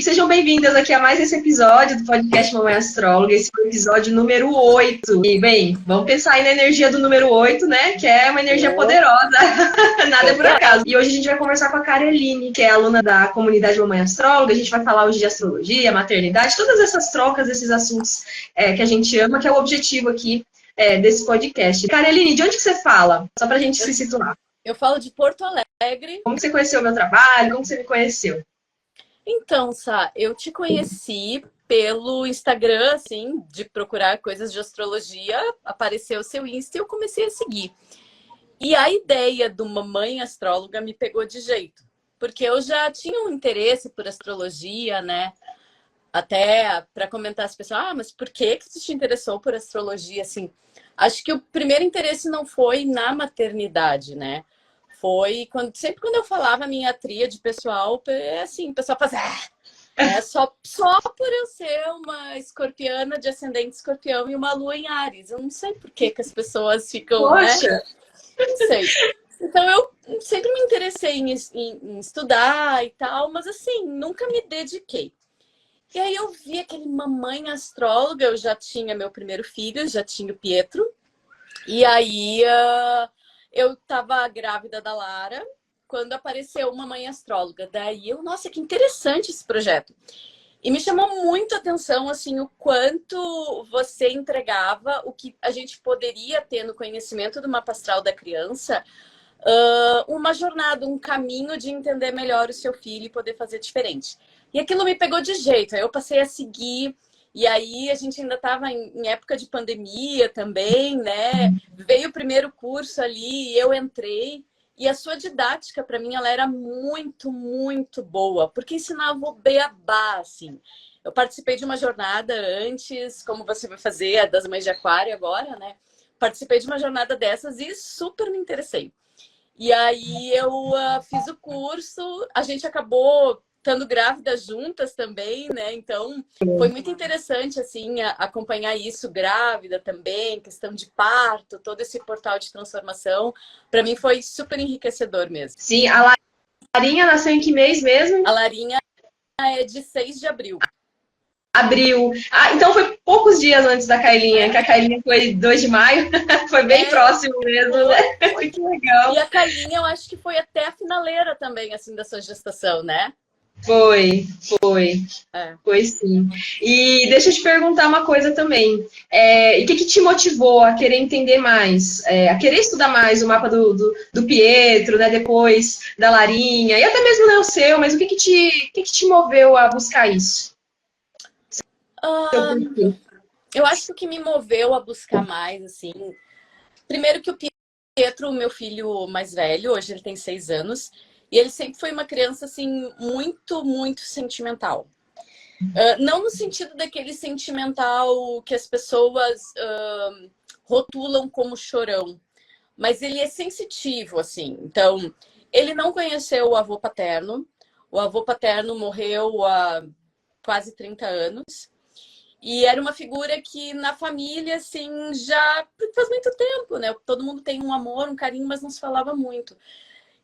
sejam bem-vindas aqui a mais esse episódio do podcast Mamãe Astróloga. Esse foi o episódio número 8. E, bem, vamos pensar aí na energia do número 8, né? Que é uma energia poderosa. Nada é por acaso. E hoje a gente vai conversar com a Caroline, que é aluna da comunidade Mamãe Astróloga. A gente vai falar hoje de astrologia, maternidade, todas essas trocas, esses assuntos que a gente ama, que é o objetivo aqui desse podcast. Caroline, de onde que você fala? Só pra gente se situar. Eu falo de Porto Alegre. Como você conheceu o meu trabalho? Como você me conheceu? Então, Sá, eu te conheci pelo Instagram, assim, de procurar coisas de astrologia, apareceu o seu Insta e eu comecei a seguir. E a ideia do Mamãe Astróloga me pegou de jeito, porque eu já tinha um interesse por astrologia, né? Até para comentar as pessoas, mas por que você te interessou por astrologia? Assim, acho que o primeiro interesse não foi na maternidade, né? Foi sempre quando eu falava a minha tríade pessoal, assim, o pessoal fazia, só por eu ser uma escorpiana de ascendente escorpião e uma lua em Áries. Eu não sei por que as pessoas ficam, Poxa. né? Não sei. Então eu sempre me interessei em estudar e tal, mas assim, nunca me dediquei. E aí eu vi aquele Mamãe Astróloga, eu já tinha meu primeiro filho, já tinha o Pietro. E aí eu estava grávida da Lara quando apareceu uma Mamãe Astróloga. Daí nossa, que interessante esse projeto. E me chamou muito a atenção, assim, o quanto você entregava o que a gente poderia ter no conhecimento do mapa astral da criança, uma jornada, um caminho de entender melhor o seu filho e poder fazer diferente. E aquilo me pegou de jeito, aí eu passei a seguir. E aí a gente ainda estava em época de pandemia também, né? Veio o primeiro curso ali, eu entrei. E a sua didática, para mim, ela era muito, muito boa. Porque ensinava o beabá, assim. Eu participei de uma jornada antes, como você vai fazer, a das Mães de Aquário agora, né? Participei de uma jornada dessas e super me interessei. E aí eu fiz o curso, a gente acabou estando grávidas juntas também, né? Então, foi muito interessante, assim, acompanhar isso grávida também, questão de parto, todo esse portal de transformação. Para mim foi super enriquecedor mesmo. Sim, a Larinha nasceu em que mês mesmo? A Larinha é de 6 de abril. Abril. Então foi poucos dias antes da Kailinha, que a Kailinha foi 2 de maio. Foi bem próximo mesmo, né? Foi. Que legal. E a Kailinha, eu acho que foi até a finaleira também, assim, da sua gestação, né? Foi. Foi sim. E deixa eu te perguntar uma coisa também. E o que te motivou a querer entender mais? A querer estudar mais o mapa do Pietro, né? Depois da Larinha, e até mesmo não o seu, mas o que te moveu a buscar isso? Eu acho que o que me moveu a buscar mais, assim... Primeiro que o Pietro, meu filho mais velho, hoje ele tem 6 anos, e ele sempre foi uma criança, assim, muito, muito sentimental. Não no sentido daquele sentimental que as pessoas rotulam como chorão, mas ele é sensitivo, assim. Então, ele não conheceu o avô paterno. O avô paterno morreu há quase 30 anos. E era uma figura que na família, assim, já faz muito tempo, né? Todo mundo tem um amor, um carinho, mas não se falava muito.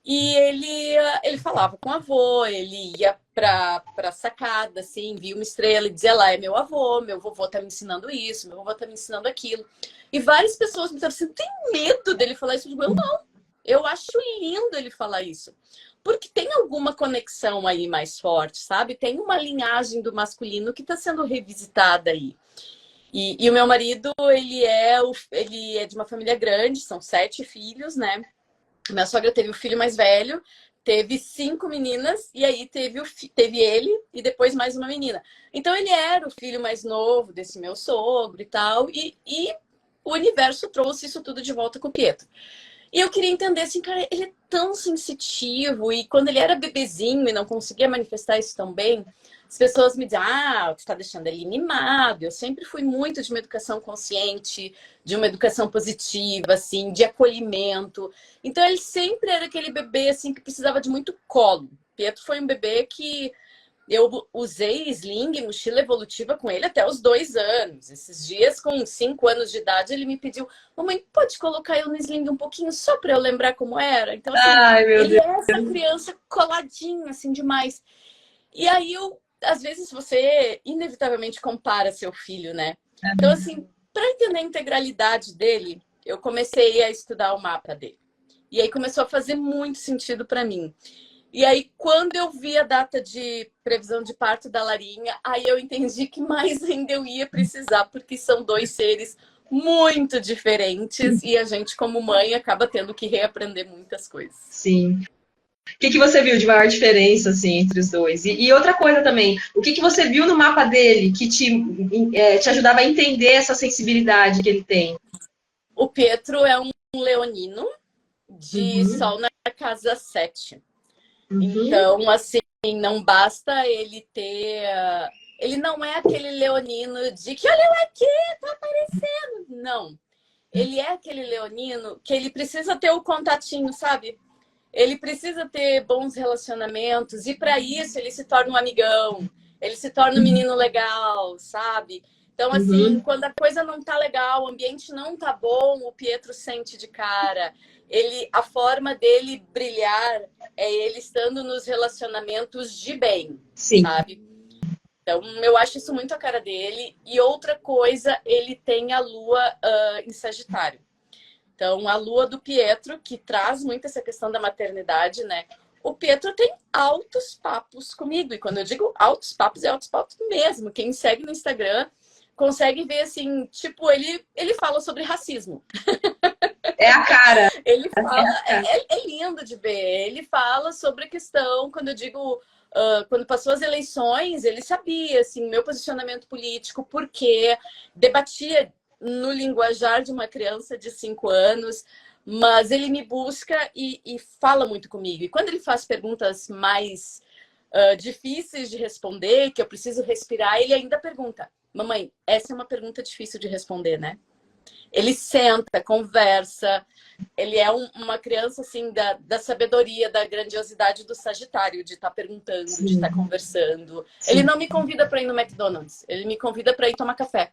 E ele falava com o avô, ele ia pra sacada, assim, via uma estrela e dizia lá, é meu avô, meu vovô tá me ensinando isso, meu vovô tá me ensinando aquilo. E várias pessoas me disseram assim, tem medo dele falar isso? Eu digo, eu não. Eu acho lindo ele falar isso. Porque tem alguma conexão aí mais forte, sabe? Tem uma linhagem do masculino que está sendo revisitada aí. E o meu marido, ele é de uma família grande, são 7 filhos, né? Minha sogra teve o filho mais velho, teve 5 meninas, e aí teve ele e depois mais uma menina. Então ele era o filho mais novo desse meu sogro e tal, e o universo trouxe isso tudo de volta com o Pietro. E eu queria entender, assim, cara, ele é tão sensitivo, e quando ele era bebezinho e não conseguia manifestar isso tão bem, as pessoas me diziam, você tá deixando ele mimado. Eu sempre fui muito de uma educação consciente, de uma educação positiva, assim, de acolhimento. Então ele sempre era aquele bebê, assim, que precisava de muito colo. Pietro foi um bebê que eu usei sling, mochila evolutiva com ele até os 2 anos. Esses dias, com 5 anos de idade, ele me pediu, mamãe, pode colocar eu no sling um pouquinho só para eu lembrar como era? Então, assim, Ai, meu ele Deus. é essa criança coladinha, assim, demais. E aí às vezes você inevitavelmente compara seu filho, né? Então, assim, para entender a integralidade dele, eu comecei a estudar o mapa dele. E aí começou a fazer muito sentido para mim. E aí, quando eu vi a data de previsão de parto da Larinha, aí eu entendi que mais ainda eu ia precisar, porque são dois seres muito diferentes e a gente, como mãe, acaba tendo que reaprender muitas coisas. Sim. O que você viu de maior diferença, assim, entre os dois? E outra coisa também, o que você viu no mapa dele que te ajudava a entender essa sensibilidade que ele tem? O Pietro é um leonino de Sol na casa 7. Então, assim, não basta ele ter... Ele não é aquele leonino de que, olha eu aqui, tá aparecendo. Não. Ele é aquele leonino que ele precisa ter o contatinho, sabe? Ele precisa ter bons relacionamentos e para isso ele se torna um amigão, ele se torna um menino legal, sabe? Então, assim, quando a coisa não tá legal, o ambiente não tá bom, o Pietro sente de cara. A forma dele brilhar é ele estando nos relacionamentos de bem, Sim. sabe? Então, eu acho isso muito a cara dele. E outra coisa, ele tem a lua em Sagitário. Então, a lua do Pietro, que traz muito essa questão da maternidade, né? O Pietro tem altos papos comigo. E quando eu digo altos papos, é altos papos mesmo. Quem segue no Instagram consegue ver, assim, tipo, ele fala sobre racismo. É a cara. Ele fala, é lindo de ver. Ele fala sobre a questão, quando eu digo, quando passou as eleições, ele sabia, assim, meu posicionamento político, porque debatia no linguajar de uma criança de 5 anos, mas ele me busca e fala muito comigo. E quando ele faz perguntas mais difíceis de responder, que eu preciso respirar, ele ainda pergunta, mamãe, essa é uma pergunta difícil de responder, né? Ele senta, conversa, ele é uma criança assim da sabedoria, da grandiosidade do Sagitário, de estar perguntando, de estar conversando. Sim. Ele não me convida para ir no McDonald's, ele me convida para ir tomar café.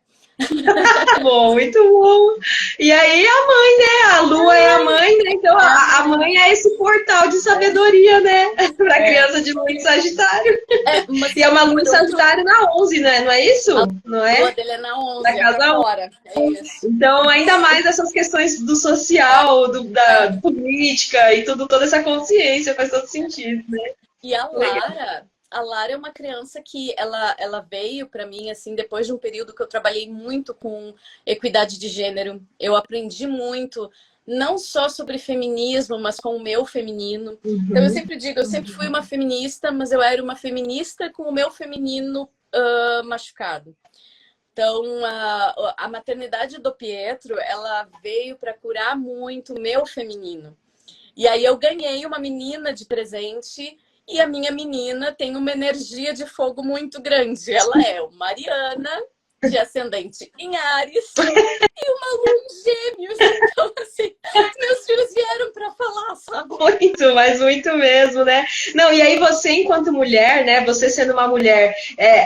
Bom, muito bom. E aí a mãe, né? A lua é a mãe, né? Então a mãe é esse portal de sabedoria, né? Para criança de lua em Sagitário. E é uma lua em Sagitário na 11, né? Não é isso? Não é? A lua dele é na 11, na casa fora. É isso. Então, ainda mais essas questões do social, da política e toda essa consciência faz todo sentido, né? E a Lara é uma criança que ela veio para mim assim depois de um período que eu trabalhei muito com equidade de gênero. Eu aprendi muito, não só sobre feminismo, mas com o meu feminino. Então eu sempre digo, eu sempre fui uma feminista, mas eu era uma feminista com o meu feminino machucado. Então a maternidade do Pietro, ela veio para curar muito o meu feminino. E aí eu ganhei uma menina de presente. E a minha menina tem uma energia de fogo muito grande. Ela é o Mariana, de ascendente em Áries, e uma lua em Gêmeos. Então, assim, meus filhos vieram para falar, sabe? Muito, mas muito mesmo, né? Não, e aí você, enquanto mulher, né? Você sendo uma mulher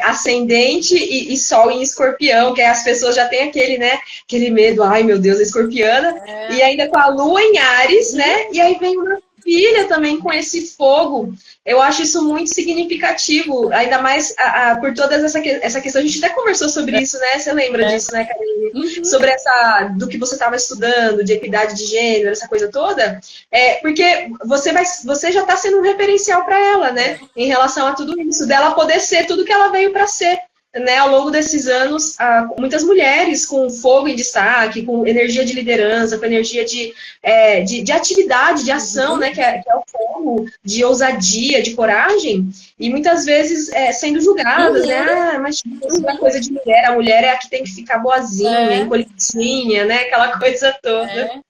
ascendente e sol em escorpião, que as pessoas já têm aquele, né? Aquele medo, ai meu Deus, escorpiana. E ainda com a lua em Áries, né? E aí vem uma filha também com esse fogo. Eu acho isso muito significativo, ainda mais por toda essa questão. A gente até conversou sobre isso, né? Você lembra disso, né, Karine? Sobre do que você estava estudando, de equidade de gênero, essa coisa toda. Porque você já está sendo um referencial para ela, né? Em relação a tudo isso, dela poder ser tudo que ela veio para ser. Né, ao longo desses anos, muitas mulheres com fogo em destaque, com energia de liderança, com energia de atividade, de ação, né, que é o fogo, de ousadia, de coragem, e muitas vezes sendo julgadas, né, mas isso é coisa de mulher, a mulher é a que tem que ficar boazinha, encolhidinha, né, aquela coisa toda.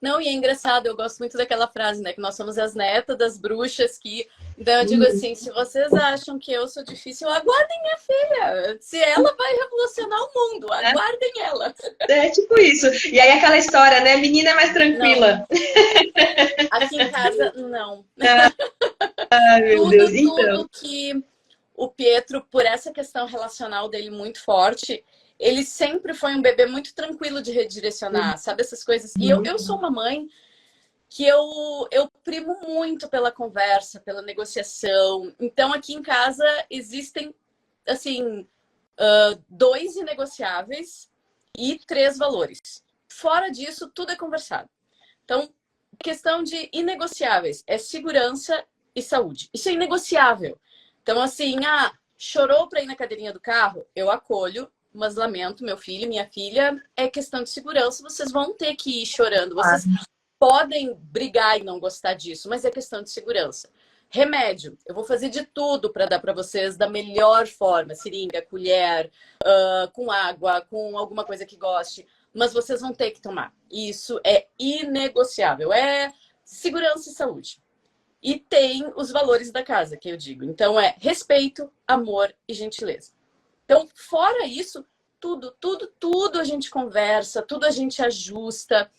Não, e é engraçado, eu gosto muito daquela frase, né? Que nós somos as netas das bruxas que... Então eu digo assim, se vocês acham que eu sou difícil, aguardem minha filha. Se ela vai revolucionar o mundo, aguardem ela. É tipo isso. E aí aquela história, né? Menina é mais tranquila. Não. Aqui em casa, não. Ai, meu Deus. Então. Tudo que o Pietro, por essa questão relacional dele muito forte... Ele sempre foi um bebê muito tranquilo de redirecionar, sabe? Essas coisas. E eu sou uma mãe que eu primo muito pela conversa, pela negociação. Então, aqui em casa existem assim, 2 inegociáveis e 3 valores. Fora disso, tudo é conversado. Então, questão de inegociáveis é segurança e saúde. Isso é inegociável. Então, assim, chorou para ir na cadeirinha do carro? Eu acolho, mas lamento, meu filho, minha filha, é questão de segurança, vocês vão ter que ir chorando. Vocês podem brigar e não gostar disso, mas é questão de segurança. Remédio, eu vou fazer de tudo para dar para vocês da melhor forma, seringa, colher, com água, com alguma coisa que goste, mas vocês vão ter que tomar. Isso é inegociável, é segurança e saúde. E tem os valores da casa, que eu digo. Então, é respeito, amor e gentileza. Então, fora isso, tudo a gente conversa, tudo a gente ajusta.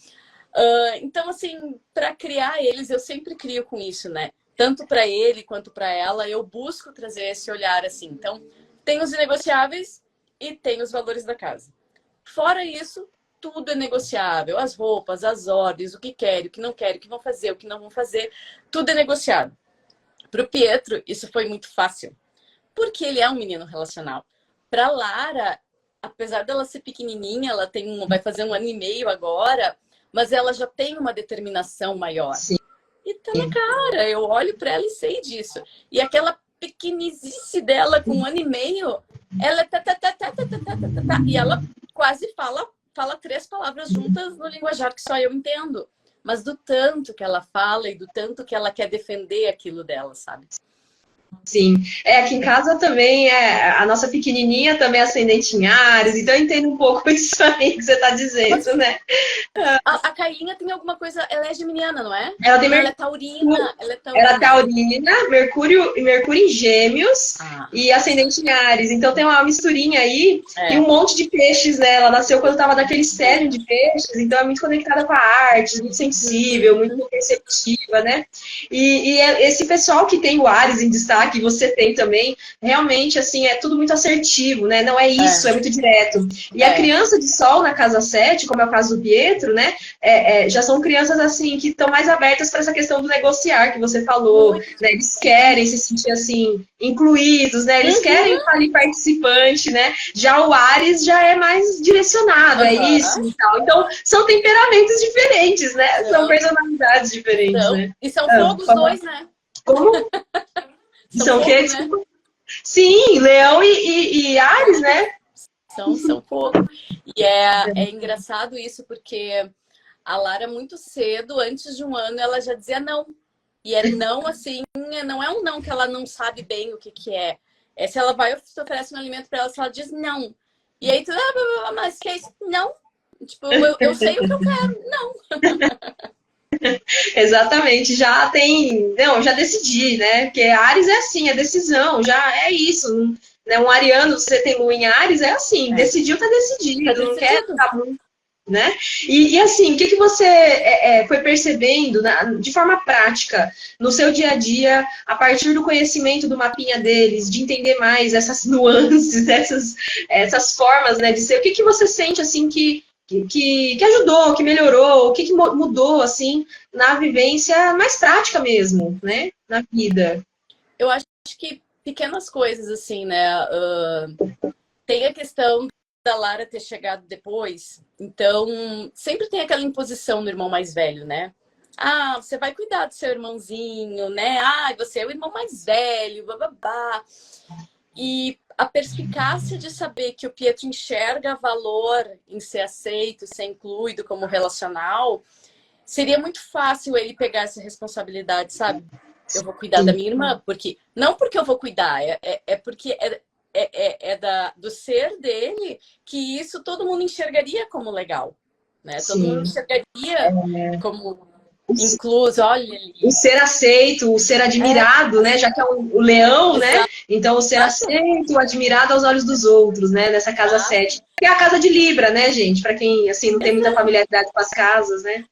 Então, assim, para criar eles, eu sempre crio com isso, né? Tanto para ele quanto para ela, eu busco trazer esse olhar assim. Então, tem os inegociáveis e tem os valores da casa. Fora isso, tudo é negociável. As roupas, as ordens, o que querem, o que não querem, o que vão fazer, o que não vão fazer, tudo é negociado. Para o Pietro, isso foi muito fácil, porque ele é um menino relacional. Para Lara, apesar dela ser pequenininha, ela vai fazer 1 ano e meio agora, mas ela já tem uma determinação maior. Sim. E tá na cara, eu olho para ela e sei disso. E aquela pequenizice dela com 1 ano e meio, ela e ela quase fala 3 palavras juntas no linguajar que só eu entendo. Mas do tanto que ela fala e do tanto que ela quer defender aquilo dela, sabe? Sim, aqui em casa também a nossa pequenininha também é ascendente em Áries, então eu entendo um pouco isso aí que você está dizendo, né? A Kailinha tem alguma coisa, ela é geminiana, não é? Ela tem ela é taurina. Ela é taurina, Mercúrio em Gêmeos e ascendente em Áries, então tem uma misturinha aí e um monte de peixes, né? Ela nasceu quando estava naquele sério de peixes, então é muito conectada com a arte, muito sensível, muito receptiva, né? E esse pessoal que tem o Áries em destaque, que você tem também, realmente, assim, é tudo muito assertivo, né? Não é isso, é muito direto. E a criança de Sol na casa 7, como é o caso do Pietro, né? Já são crianças, assim, que estão mais abertas para essa questão do negociar, que você falou, né? Eles querem se sentir, assim, incluídos, né? Eles querem estar ali participante, né? Já o Áries já é mais direcionado, é isso e tal. Então, são temperamentos diferentes, né? São personalidades diferentes, né? E são fogos dois, né? Como? São o quê? Né? Sim, Leão e Áries, né? São fogo. E é engraçado isso, porque a Lara, muito cedo, antes de 1 ano, ela já dizia não. E é não, assim, não é um não que ela não sabe bem o que é. É se ela vai e oferece um alimento para ela, se ela diz não. E aí tu, mas que é isso? Não. Tipo, eu sei o que eu quero. Não. Exatamente, já tem, não, já decidi, né? Porque Áries é assim, é decisão, já é isso. Né? Um ariano, você tem lua em Áries, é assim, decidiu, tá decidido, não quer ficar muito, né? E assim, o que você foi percebendo de forma prática no seu dia a dia, a partir do conhecimento do mapinha deles, de entender mais essas nuances, essas formas, né, de ser, o que você sente assim que ajudou, que melhorou, o que mudou, assim, na vivência mais prática mesmo, né? Na vida. Eu acho que pequenas coisas, assim, né? Tem a questão da Lara ter chegado depois, então sempre tem aquela imposição no irmão mais velho, né? Você vai cuidar do seu irmãozinho, né? Você é o irmão mais velho, bababá. E a perspicácia de saber que o Pietro enxerga valor em ser aceito, ser incluído como relacional, seria muito fácil ele pegar essa responsabilidade, sabe? Eu vou cuidar da minha irmã, não porque eu vou cuidar, porque do ser dele que isso todo mundo enxergaria como legal, né? Todo mundo enxergaria como incluso, olha ali. O ser aceito, o ser admirado, né? Já que é o leão, né? Então, o ser aceito, o admirado aos olhos dos outros, né? Nessa casa 7. Que é a casa de Libra, né, gente? Para quem, assim, não tem muita familiaridade com as casas, né?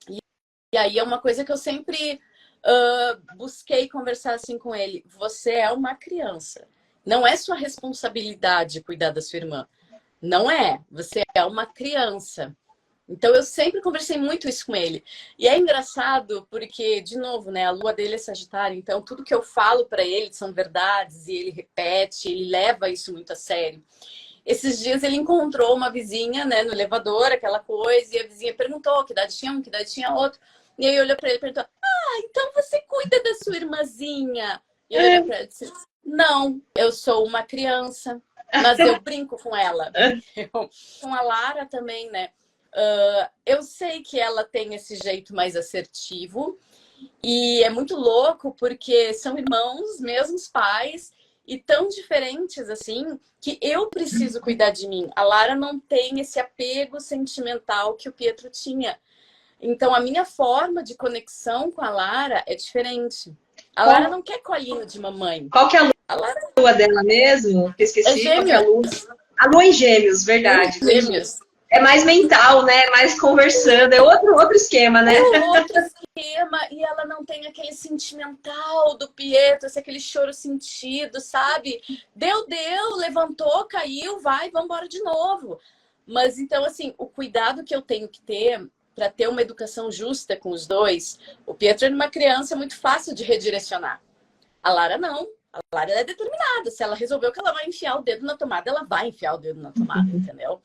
E aí é uma coisa que eu sempre busquei conversar assim com ele. Você é uma criança. Não é sua responsabilidade cuidar da sua irmã. Não é. Você é uma criança. Então eu sempre conversei muito isso com ele. E é engraçado porque, de novo, né, a lua dele é Sagitário, então tudo que eu falo para ele são verdades e ele repete, ele leva isso muito a sério. Esses dias ele encontrou uma vizinha, né, no elevador, aquela coisa, e a vizinha perguntou que idade tinha um, que idade tinha outro. E aí olhou para ele e perguntou: ah, então você cuida da sua irmãzinha? E eu olhei para ele e disse: não, eu sou uma criança, mas eu brinco com ela. Com a Lara também, né? Eu sei que ela tem esse jeito mais assertivo e é muito louco porque são irmãos, mesmos pais e tão diferentes assim que eu preciso cuidar de mim. A Lara não tem esse apego sentimental que o Pietro tinha. Então a minha forma de conexão com a Lara é diferente. A Lara não quer colinho de mamãe. Qual que é a Lara lua dela mesmo? Que eu esqueci. Qual que é a lua? A lua em Gêmeos, verdade. Gêmeos. É mais mental, né? Mais conversando. É outro esquema, né? Outro esquema. E ela não tem aquele sentimental do Pietro, aquele choro sentido, sabe? Deu, levantou, caiu, vai, vamos embora de novo. Mas então, assim, o cuidado que eu tenho que ter para ter uma educação justa com os dois, o Pietro é uma criança muito fácil de redirecionar. A Lara não. A Lara é determinada. Se ela resolveu que ela vai enfiar o dedo na tomada, ela vai enfiar o dedo na tomada, entendeu?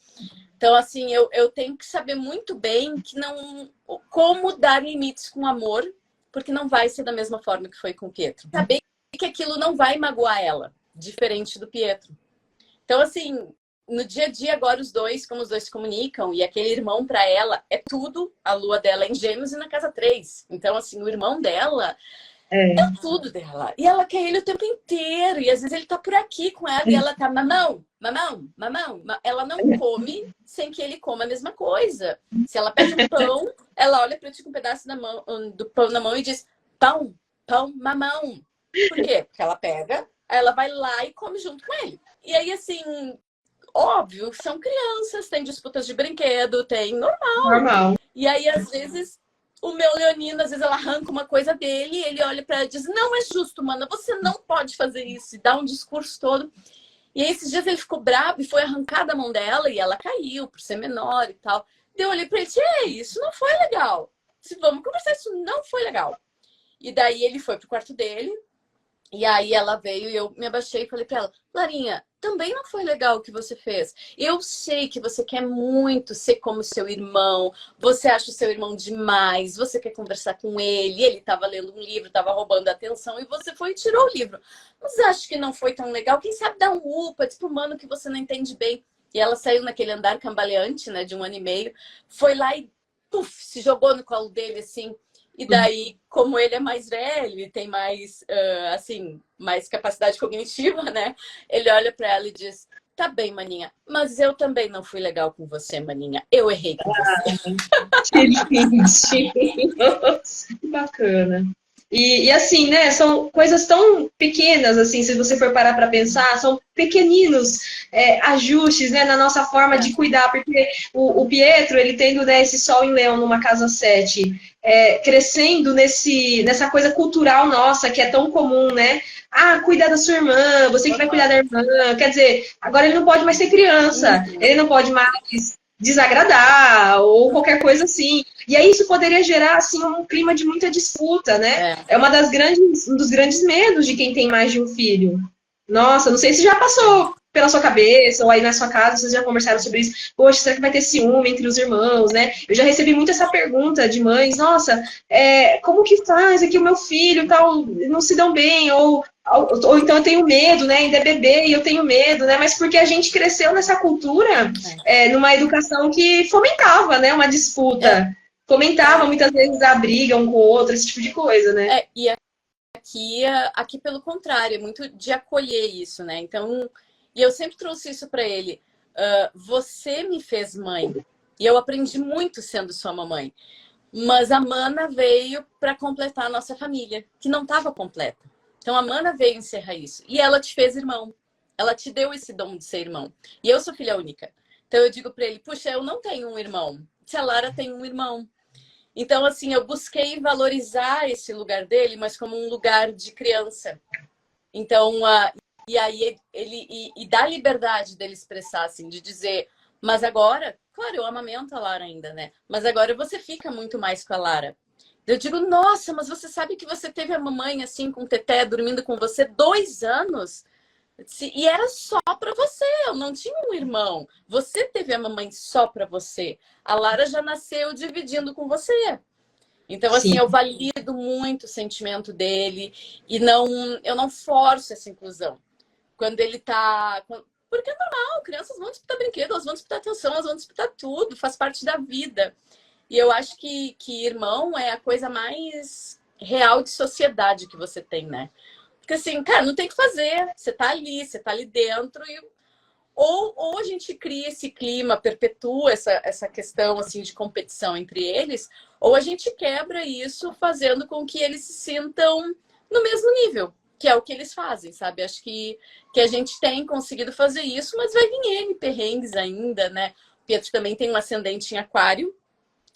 Então, assim, eu tenho que saber muito bem que não, como dar limites com amor, porque não vai ser da mesma forma que foi com o Pietro. Saber que aquilo não vai magoar ela, diferente do Pietro. Então, assim, no dia a dia agora os dois, como os dois se comunicam, e aquele irmão para ela é tudo, a lua dela é em Gêmeos e na casa 3. Então, assim, o irmão dela é tudo dela. E ela quer ele o tempo inteiro. E às vezes ele tá por aqui com ela e ela tá mamão, mamão, mamão. Ela não come sem que ele coma a mesma coisa. Se ela pede um pão, ela olha pra ti com um pedaço do pão na mão e diz: pão, pão, mamão. Por quê? Porque ela pega, aí ela vai lá e come junto com ele. E aí, assim, óbvio, são crianças, tem disputas de brinquedo, tem normal. E aí, às vezes, o meu leonino, às vezes ela arranca uma coisa dele e ele olha para ela e diz: não é justo, mana, você não pode fazer isso. E dá um discurso todo. E aí, esses dias ele ficou bravo e foi arrancar da mão dela e ela caiu por ser menor e tal. Daí eu olhei para ele e disse: ei, isso não foi legal. Se vamos conversar, isso não foi legal. E daí ele foi pro quarto dele. E aí ela veio e eu me abaixei e falei pra ela: Larinha, também não foi legal o que você fez. Eu sei que você quer muito ser como seu irmão, você acha o seu irmão demais, você quer conversar com ele tava lendo um livro, tava roubando a atenção e você foi e tirou o livro. Mas acho que não foi tão legal. Quem sabe dar um upa, tipo, mano, que você não entende bem. E ela saiu naquele andar cambaleante, né, de 1 ano e meio, foi lá e puf, se jogou no colo dele, assim. E daí, como ele é mais velho e tem mais, assim, mais capacidade cognitiva, né? Ele olha para ela e diz: tá bem, maninha, mas eu também não fui legal com você, maninha. Eu errei com você. Que lindinho. Que bacana. E assim, né, são coisas tão pequenas, assim, se você for parar para pensar, são pequeninos ajustes, né, na nossa forma de cuidar, porque o Pietro, ele tendo, né, esse sol em Leão numa casa 7, crescendo nessa coisa cultural nossa, que é tão comum, né, cuidar da sua irmã, você que vai cuidar da irmã, quer dizer, agora ele não pode mais ser criança, ele não pode mais desagradar ou qualquer coisa assim. E aí isso poderia gerar assim um clima de muita disputa, né? É um dos grandes medos de quem tem mais de um filho. Nossa, não sei se já passou pela sua cabeça ou aí na sua casa, vocês já conversaram sobre isso. Poxa, será que vai ter ciúme entre os irmãos, né? Eu já recebi muito essa pergunta de mães: nossa, como que faz aqui o meu filho tal, não se dão bem, ou então eu tenho medo, né? Ainda é bebê e eu tenho medo, né? Mas porque a gente cresceu nessa cultura, numa educação que fomentava, né? Uma disputa, fomentava muitas vezes a briga um com o outro, esse tipo de coisa, né? E aqui pelo contrário, é muito de acolher isso, né? Então, e eu sempre trouxe isso para ele: você me fez mãe e eu aprendi muito sendo sua mamãe, mas a Mana veio para completar a nossa família, que não estava completa. Então a Mana veio encerrar isso. E ela te fez irmão. Ela te deu esse dom de ser irmão. E eu sou filha única. Então eu digo para ele: puxa, eu não tenho um irmão. Se a Lara tem um irmão. Então, assim, eu busquei valorizar esse lugar dele, mas como um lugar de criança. Então, e aí ele dá liberdade dele expressar, assim, de dizer: Mas agora, claro, eu amamento a Lara ainda, né? Mas agora você fica muito mais com a Lara. Eu digo, nossa, mas você sabe que você teve a mamãe assim com o Teté dormindo com você 2 anos? E era só para você, eu não tinha um irmão. Você teve a mamãe só para você. A Lara já nasceu dividindo com você. Então, assim, Sim, eu valido muito o sentimento dele e eu não forço essa inclusão. Quando ele tá. Porque é normal, crianças vão disputar brinquedo, elas vão disputar atenção, elas vão disputar tudo, faz parte da vida. E eu acho que irmão é a coisa mais real de sociedade que você tem, né? Porque assim, cara, não tem o que fazer. Você tá ali dentro e ou a gente cria esse clima, perpetua essa questão assim de competição entre eles, ou a gente quebra isso fazendo com que eles se sintam no mesmo nível, que é o que eles fazem, sabe? Acho que a gente tem conseguido fazer isso, mas vai vir N perrengues ainda, né? O Pietro também tem um ascendente em aquário,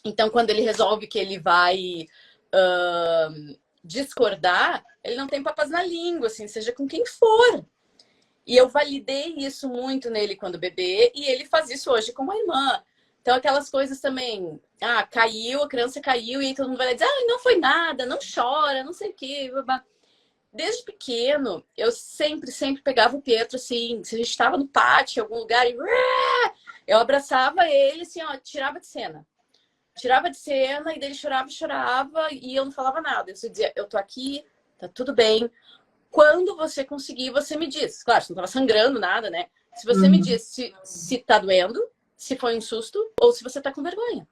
então quando ele resolve que ele vai discordar, ele não tem papas na língua, assim, seja com quem for. E eu validei isso muito nele quando bebê, e ele faz isso hoje com a irmã. Então, aquelas coisas também, caiu, a criança caiu, e aí todo mundo vai dizer, não foi nada, não chora, não sei o quê. Blá. Desde pequeno, eu sempre pegava o Pietro, assim, se a gente estava no pátio, em algum lugar, e eu abraçava ele, assim, ó, tirava de cena. Tirava de cena, e daí ele chorava, e eu não falava nada. Eu só dizia, eu tô aqui, tá tudo bem. Quando você conseguir, você me diz. Claro, você não estava sangrando, nada, né? Se você me diz se tá doendo, se foi um susto, ou se você tá com vergonha.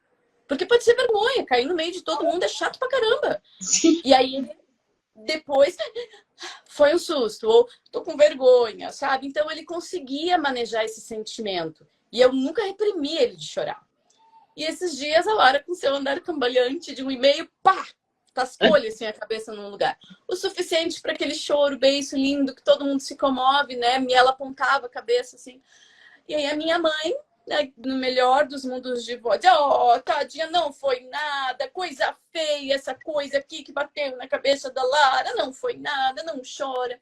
Porque pode ser vergonha, cair no meio de todo mundo é chato pra caramba. sim. E aí, depois, foi um susto, ou tô com vergonha, sabe? Então, ele conseguia manejar esse sentimento. E eu nunca reprimi ele de chorar. E esses dias, a Lara, com seu andar cambaleante de 1,5, pá! Tascou-lhe assim a cabeça num lugar. O suficiente para aquele choro, beijo lindo, que todo mundo se comove, né? E ela apontava a cabeça assim. E aí a minha mãe, né, no melhor dos mundos de vó, tadinha, não foi nada, coisa feia, essa coisa aqui que bateu na cabeça da Lara, não foi nada, não chora.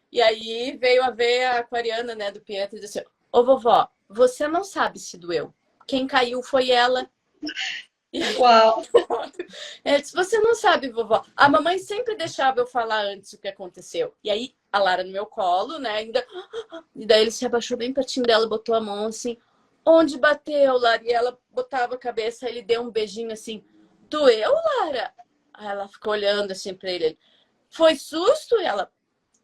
E aí veio a ver a aquariana, né, do Pietro e disse assim, ô vovó, você não sabe se doeu. Quem caiu foi ela. Uau! Ela disse, você não sabe, vovó. A mamãe sempre deixava eu falar antes o que aconteceu. E aí, a Lara no meu colo, né? Ainda... E daí ele se abaixou bem pertinho dela, botou a mão assim. Onde bateu, Lara? E ela botava a cabeça, ele deu um beijinho assim. Doeu, Lara? Aí ela ficou olhando assim pra ele. Foi susto? E ela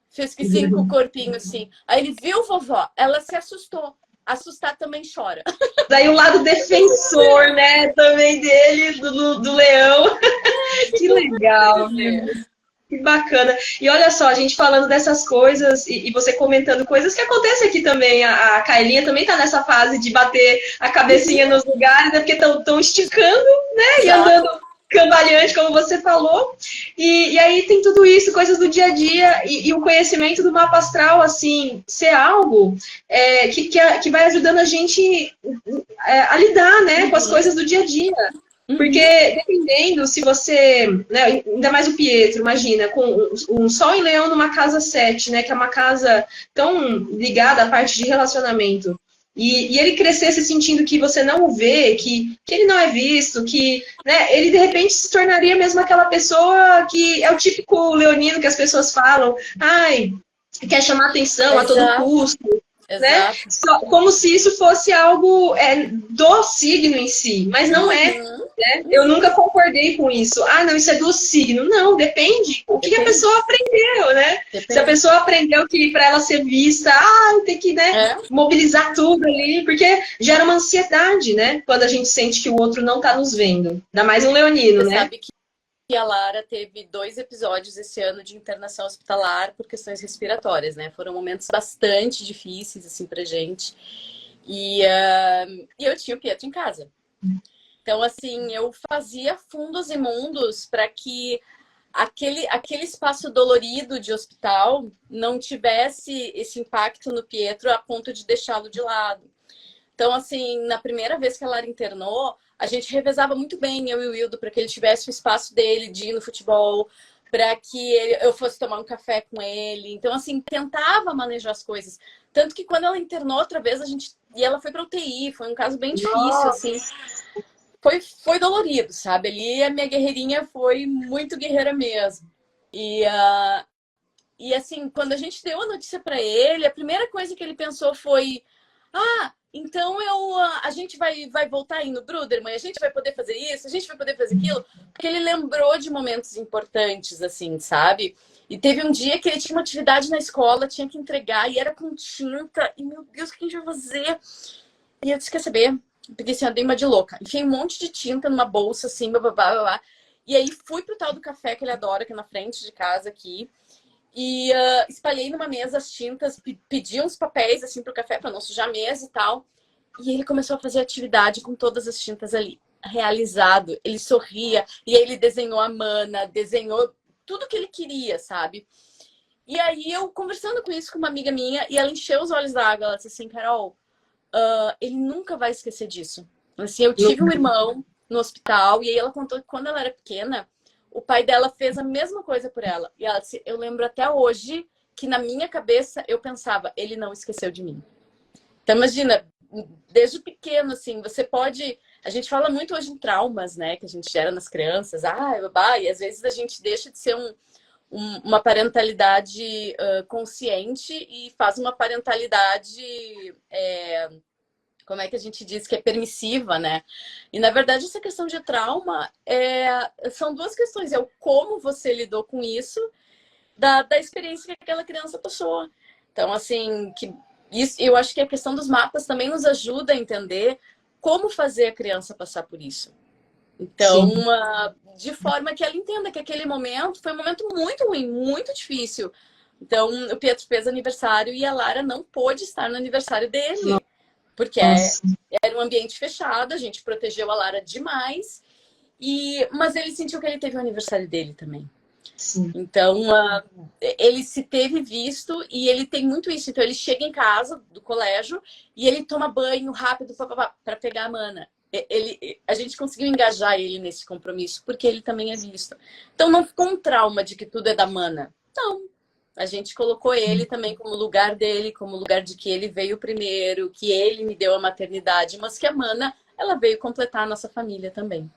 fez que sim com o corpinho assim. Aí ele viu, vovó. Ela se assustou. Assustar também chora. Daí o lado defensor, né, também dele, do leão. Que legal, viu? Que bacana. E olha só, a gente falando dessas coisas e você comentando coisas que acontecem aqui também. A Kailinha também tá nessa fase de bater a cabecinha nos lugares, né, porque estão esticando, né, e andando cambaleante, como você falou. E aí tem tudo isso, coisas do dia a dia e o conhecimento do mapa astral, assim, ser algo que vai ajudando a gente a lidar, né, com as coisas do dia a dia. Porque dependendo se você, né, ainda mais o Pietro, imagina, com um Sol em Leão numa casa 7, né, que é uma casa tão ligada à parte de relacionamento, e ele crescer se sentindo que você não o vê, que ele não é visto, que, né, ele de repente se tornaria mesmo aquela pessoa que é o típico leonino que as pessoas falam, ai, quer chamar atenção a todo custo, né? Como se isso fosse algo do signo em si, mas não é. Né? Eu nunca concordei com isso. Não, isso é do signo. Não, depende. O que a pessoa aprendeu, né? Se a pessoa aprendeu que para ela ser vista, tem que, né, mobilizar tudo ali, porque gera uma ansiedade, né? Quando a gente sente que o outro não está nos vendo. Ainda mais um leonino, né? Sabe que a Lara teve 2 episódios esse ano de internação hospitalar por questões respiratórias, né? Foram momentos bastante difíceis, assim, pra gente. E eu tinha o Pietro em casa. Então, assim, eu fazia fundos imundos para que aquele espaço dolorido de hospital não tivesse esse impacto no Pietro a ponto de deixá-lo de lado. Então, assim, na primeira vez que a Lara internou, a gente revezava muito bem, eu e o Wildo, para que ele tivesse o espaço dele de ir no futebol, para que eu fosse tomar um café com ele. Então, assim, tentava manejar as coisas. Tanto que quando ela internou outra vez, a gente e ela foi pra UTI, foi um caso bem difícil, Nossa. assim. Foi dolorido, sabe? Ali a minha guerreirinha foi muito guerreira mesmo. E, e assim, quando a gente deu a notícia para ele, a primeira coisa que ele pensou foi: ah, então a gente vai voltar aí no Bruderman, a gente vai poder fazer isso, a gente vai poder fazer aquilo. Porque ele lembrou de momentos importantes, assim, sabe? E teve um dia que ele tinha uma atividade na escola, tinha que entregar, e era com tinta. E, meu Deus, o que a gente vai fazer? E eu disse: quer saber? Peguei assim, eu dei uma de louca. Enfiei um monte de tinta numa bolsa, assim, blá, blá, blá, blá. E aí fui pro tal do café que ele adora, que é na frente de casa aqui. E espalhei numa mesa as tintas, pedi uns papéis, assim, pro café, pra não sujar a mesa e tal. E ele começou a fazer atividade com todas as tintas ali. Realizado. Ele sorria. E aí ele desenhou a mana, desenhou tudo que ele queria, sabe? E aí eu conversando com isso com uma amiga minha, e ela encheu os olhos d'água. Ela disse assim: Carol, ele nunca vai esquecer disso. Assim, eu tive um irmão no hospital, e aí ela contou que quando ela era pequena, o pai dela fez a mesma coisa por ela. E ela disse: eu lembro até hoje que na minha cabeça eu pensava: ele não esqueceu de mim. Então imagina, desde pequeno, assim, você pode... A gente fala muito hoje em traumas, né? Que a gente gera nas crianças. Babá, e às vezes a gente deixa de ser uma parentalidade consciente e faz uma parentalidade... como é que a gente diz que é permissiva, né? E na verdade essa questão de trauma são duas questões: é o como você lidou com isso, da experiência que aquela criança passou. Então, assim, isso, eu acho que a questão dos mapas também nos ajuda a entender como fazer a criança passar por isso. Então, de forma que ela entenda que aquele momento foi um momento muito ruim, muito difícil. Então, o Pietro fez aniversário e a Lara não pôde estar no aniversário dele. Porque era um ambiente fechado, a gente protegeu a Lara demais. Mas ele sentiu que ele teve o aniversário dele também. Sim. Então, ele se teve visto e ele tem muito isso. Então, ele chega em casa do colégio e ele toma banho rápido para pegar a mana. A gente conseguiu engajar ele nesse compromisso porque ele também é visto. Então, não ficou um trauma de que tudo é da mana. Não. A gente colocou ele também como lugar dele, como lugar de que ele veio primeiro, que ele me deu a maternidade, mas que a mana, ela veio completar a nossa família também.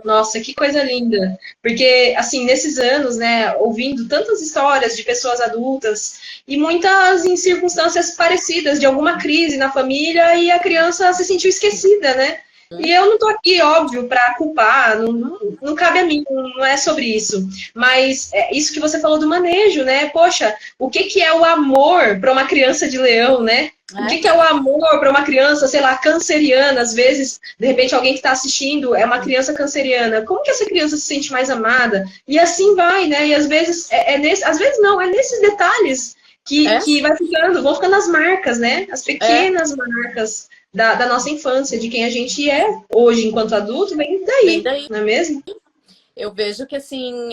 Nossa, que coisa linda. Porque, assim, nesses anos, né, ouvindo tantas histórias de pessoas adultas e muitas em circunstâncias parecidas, de alguma crise na família e a criança se sentiu esquecida, né? E eu não tô aqui, óbvio, para culpar, não cabe a mim, não é sobre isso. Mas isso que você falou do manejo, né? Poxa, o que é o amor para uma criança de leão, né? O que é o amor para uma criança, sei lá, canceriana? Às vezes, de repente, alguém que está assistindo é uma criança canceriana. Como que essa criança se sente mais amada? E assim vai, né? E às vezes, às vezes não, é nesses detalhes que vão ficando as marcas, né? As pequenas marcas da nossa infância, de quem a gente é hoje enquanto adulto, vem daí, não é mesmo? Eu vejo que, assim,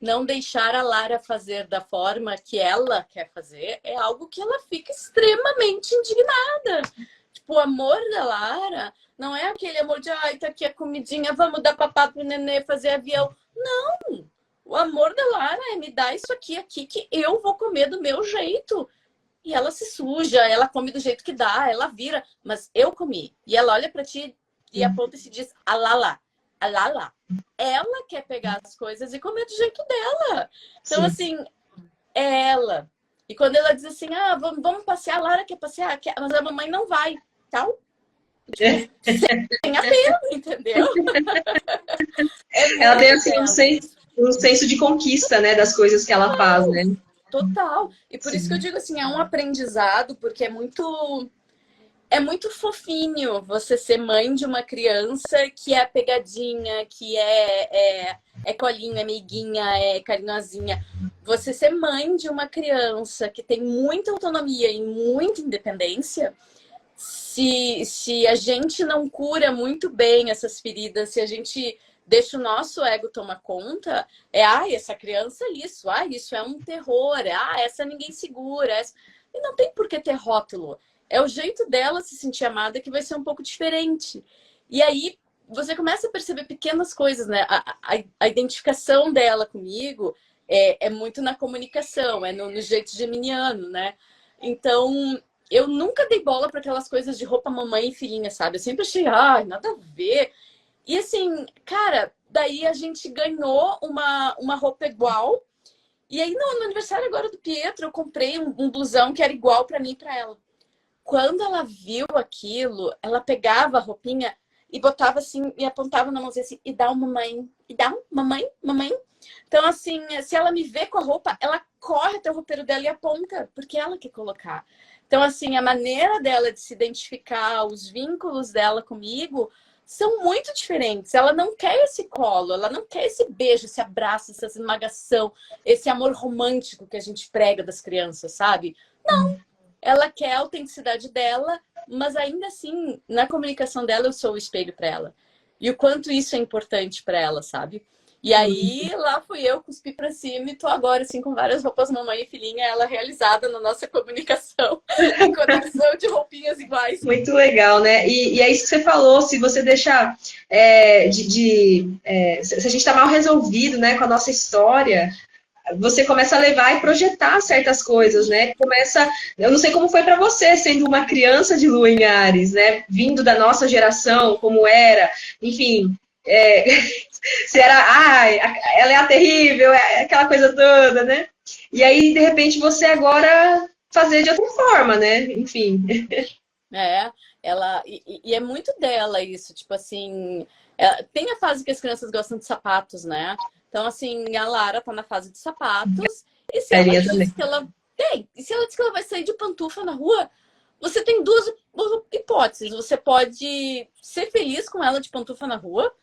não deixar a Lara fazer da forma que ela quer fazer é algo que ela fica extremamente indignada. Tipo, o amor da Lara não é aquele amor de: ai, tá aqui a comidinha, vamos dar papá pro nenê fazer avião. Não! O amor da Lara é: me dar isso aqui que eu vou comer do meu jeito. E ela se suja, ela come do jeito que dá, ela vira, mas eu comi. E ela olha pra ti e aponta e se diz: alala, alala. Ela quer pegar as coisas e comer do jeito dela. Então, assim, é ela. E quando ela diz assim: vamos passear, a Lara quer passear, mas a mamãe não vai, tal. Tipo, sem apelo, entendeu? Ela tem, assim, um senso de conquista, né, das coisas que ela faz, né? Total. E por isso que eu digo assim, é um aprendizado, porque é muito fofinho você ser mãe de uma criança que é pegadinha, que é colinha, é meiguinha, é carinhosinha. Você ser mãe de uma criança que tem muita autonomia e muita independência, se a gente não cura muito bem essas feridas, se a gente deixa o nosso ego tomar conta, essa criança isso é um terror, essa ninguém segura. E não tem por que ter rótulo. É o jeito dela se sentir amada que vai ser um pouco diferente. E aí você começa a perceber pequenas coisas, né? A identificação dela comigo é muito na comunicação, no jeito geminiano, né? Então, eu nunca dei bola para aquelas coisas de roupa mamãe e filhinha, sabe? Eu sempre achei, ai, nada a ver. E assim, cara, daí a gente ganhou uma roupa igual. E aí, no aniversário agora do Pietro, eu comprei um blusão que era igual para mim e para ela. Quando ela viu aquilo, ela pegava a roupinha e botava assim, e apontava na mãozinha assim, e dá uma mamãe, e dá um mamãe, mamãe. Então, assim, se ela me vê com a roupa, ela corre até o roupeiro dela e aponta, porque ela quer colocar. Então, assim, a maneira dela de se identificar, os vínculos dela comigo são muito diferentes. Ela não quer esse colo, ela não quer esse beijo, esse abraço, essa esmagação, esse amor romântico que a gente prega das crianças, sabe? Ela quer a autenticidade dela, mas ainda assim, na comunicação dela, eu sou o espelho para ela. E o quanto isso é importante para ela, sabe? E aí, lá fui eu, cuspi pra cima e tô agora, assim, com várias roupas mamãe e filhinha, ela realizada na nossa comunicação, em conexão de roupinhas iguais. Muito legal, né? E é isso que você falou, se você deixar se a gente está mal resolvido, né, com a nossa história, você começa a levar e projetar certas coisas, né? Eu não sei como foi para você, sendo uma criança de Lua em Áries, né? Vindo da nossa geração, como era, enfim, se era, ai, ela é a terrível, aquela coisa toda, né? E aí, de repente, você agora fazer de outra forma, né? Enfim. E é muito dela isso, tipo assim, tem a fase que as crianças gostam de sapatos, né? Então, assim, a Lara tá na fase de sapatos, e se ela diz que ela tem, e se ela diz que ela vai sair de pantufa na rua, você tem duas hipóteses. Você pode ser feliz com ela de pantufa na rua,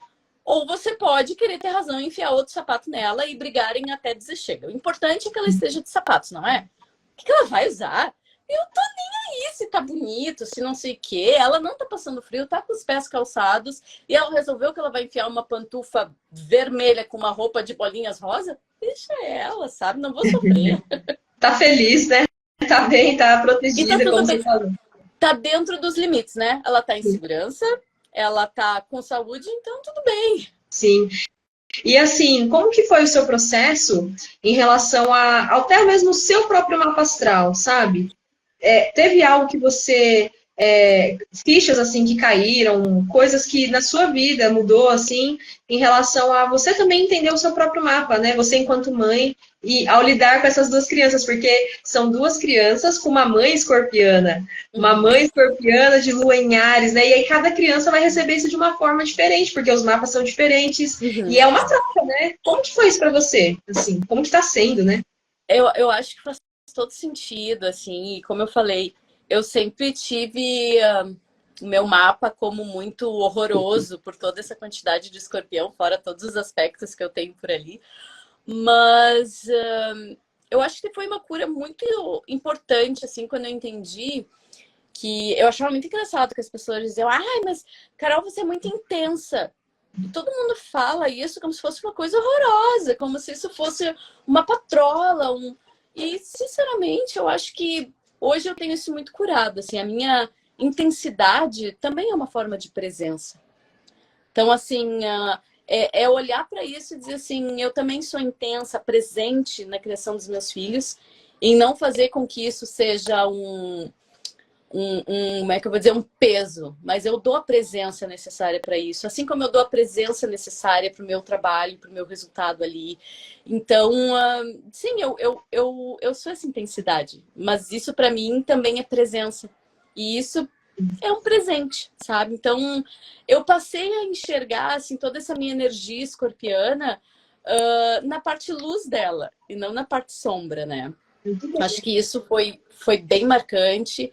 ou você pode querer ter razão e enfiar outro sapato nela e brigarem até dizer chega. O importante é que ela esteja de sapatos, não é? O que ela vai usar? Eu tô nem aí se tá bonito, se não sei o quê. Ela não tá passando frio, tá com os pés calçados e ela resolveu que ela vai enfiar uma pantufa vermelha com uma roupa de bolinhas rosa. Deixa ela, sabe? Não vou sofrer. Tá feliz, né? Tá bem, tá protegida, E tá como tudo bem. você falou. Tá dentro dos limites, né? Ela tá em segurança, ela tá com saúde, então tudo bem. Sim. E assim, como que foi o seu processo em relação até mesmo o seu próprio mapa astral, sabe? Teve algo que você, fichas assim que caíram, coisas que na sua vida mudou assim, em relação a você também entender o seu próprio mapa, né? Você enquanto mãe e ao lidar com essas duas crianças, porque são duas crianças com uma mãe escorpiana de lua em Áries, né? E aí cada criança vai receber isso de uma forma diferente, porque os mapas são diferentes e é uma troca, né? Como que foi isso para você? Assim, como que tá sendo, né? Eu acho que faz todo sentido, assim, e como eu falei, eu sempre tive o meu mapa como muito horroroso por toda essa quantidade de escorpião, fora todos os aspectos que eu tenho por ali. Mas eu acho que foi uma cura muito importante, assim, quando eu entendi que eu achava muito engraçado que as pessoas diziam, ai, mas Carol, você é muito intensa. E todo mundo fala isso como se fosse uma coisa horrorosa, como se isso fosse uma patrola. E, sinceramente, eu acho que hoje eu tenho isso muito curado. Assim, a minha intensidade também é uma forma de presença. Então, assim, é olhar para isso e dizer assim, eu também sou intensa, presente na criação dos meus filhos, e não fazer com que isso seja como é que eu vou dizer, um peso, mas eu dou a presença necessária para isso, assim como eu dou a presença necessária para o meu trabalho, para o meu resultado ali. Então, sim, eu sou essa intensidade, mas isso para mim também é presença. E isso é um presente, sabe? Então, eu passei a enxergar assim, toda essa minha energia escorpiana na parte luz dela, e não na parte sombra, né? Acho que isso foi bem marcante.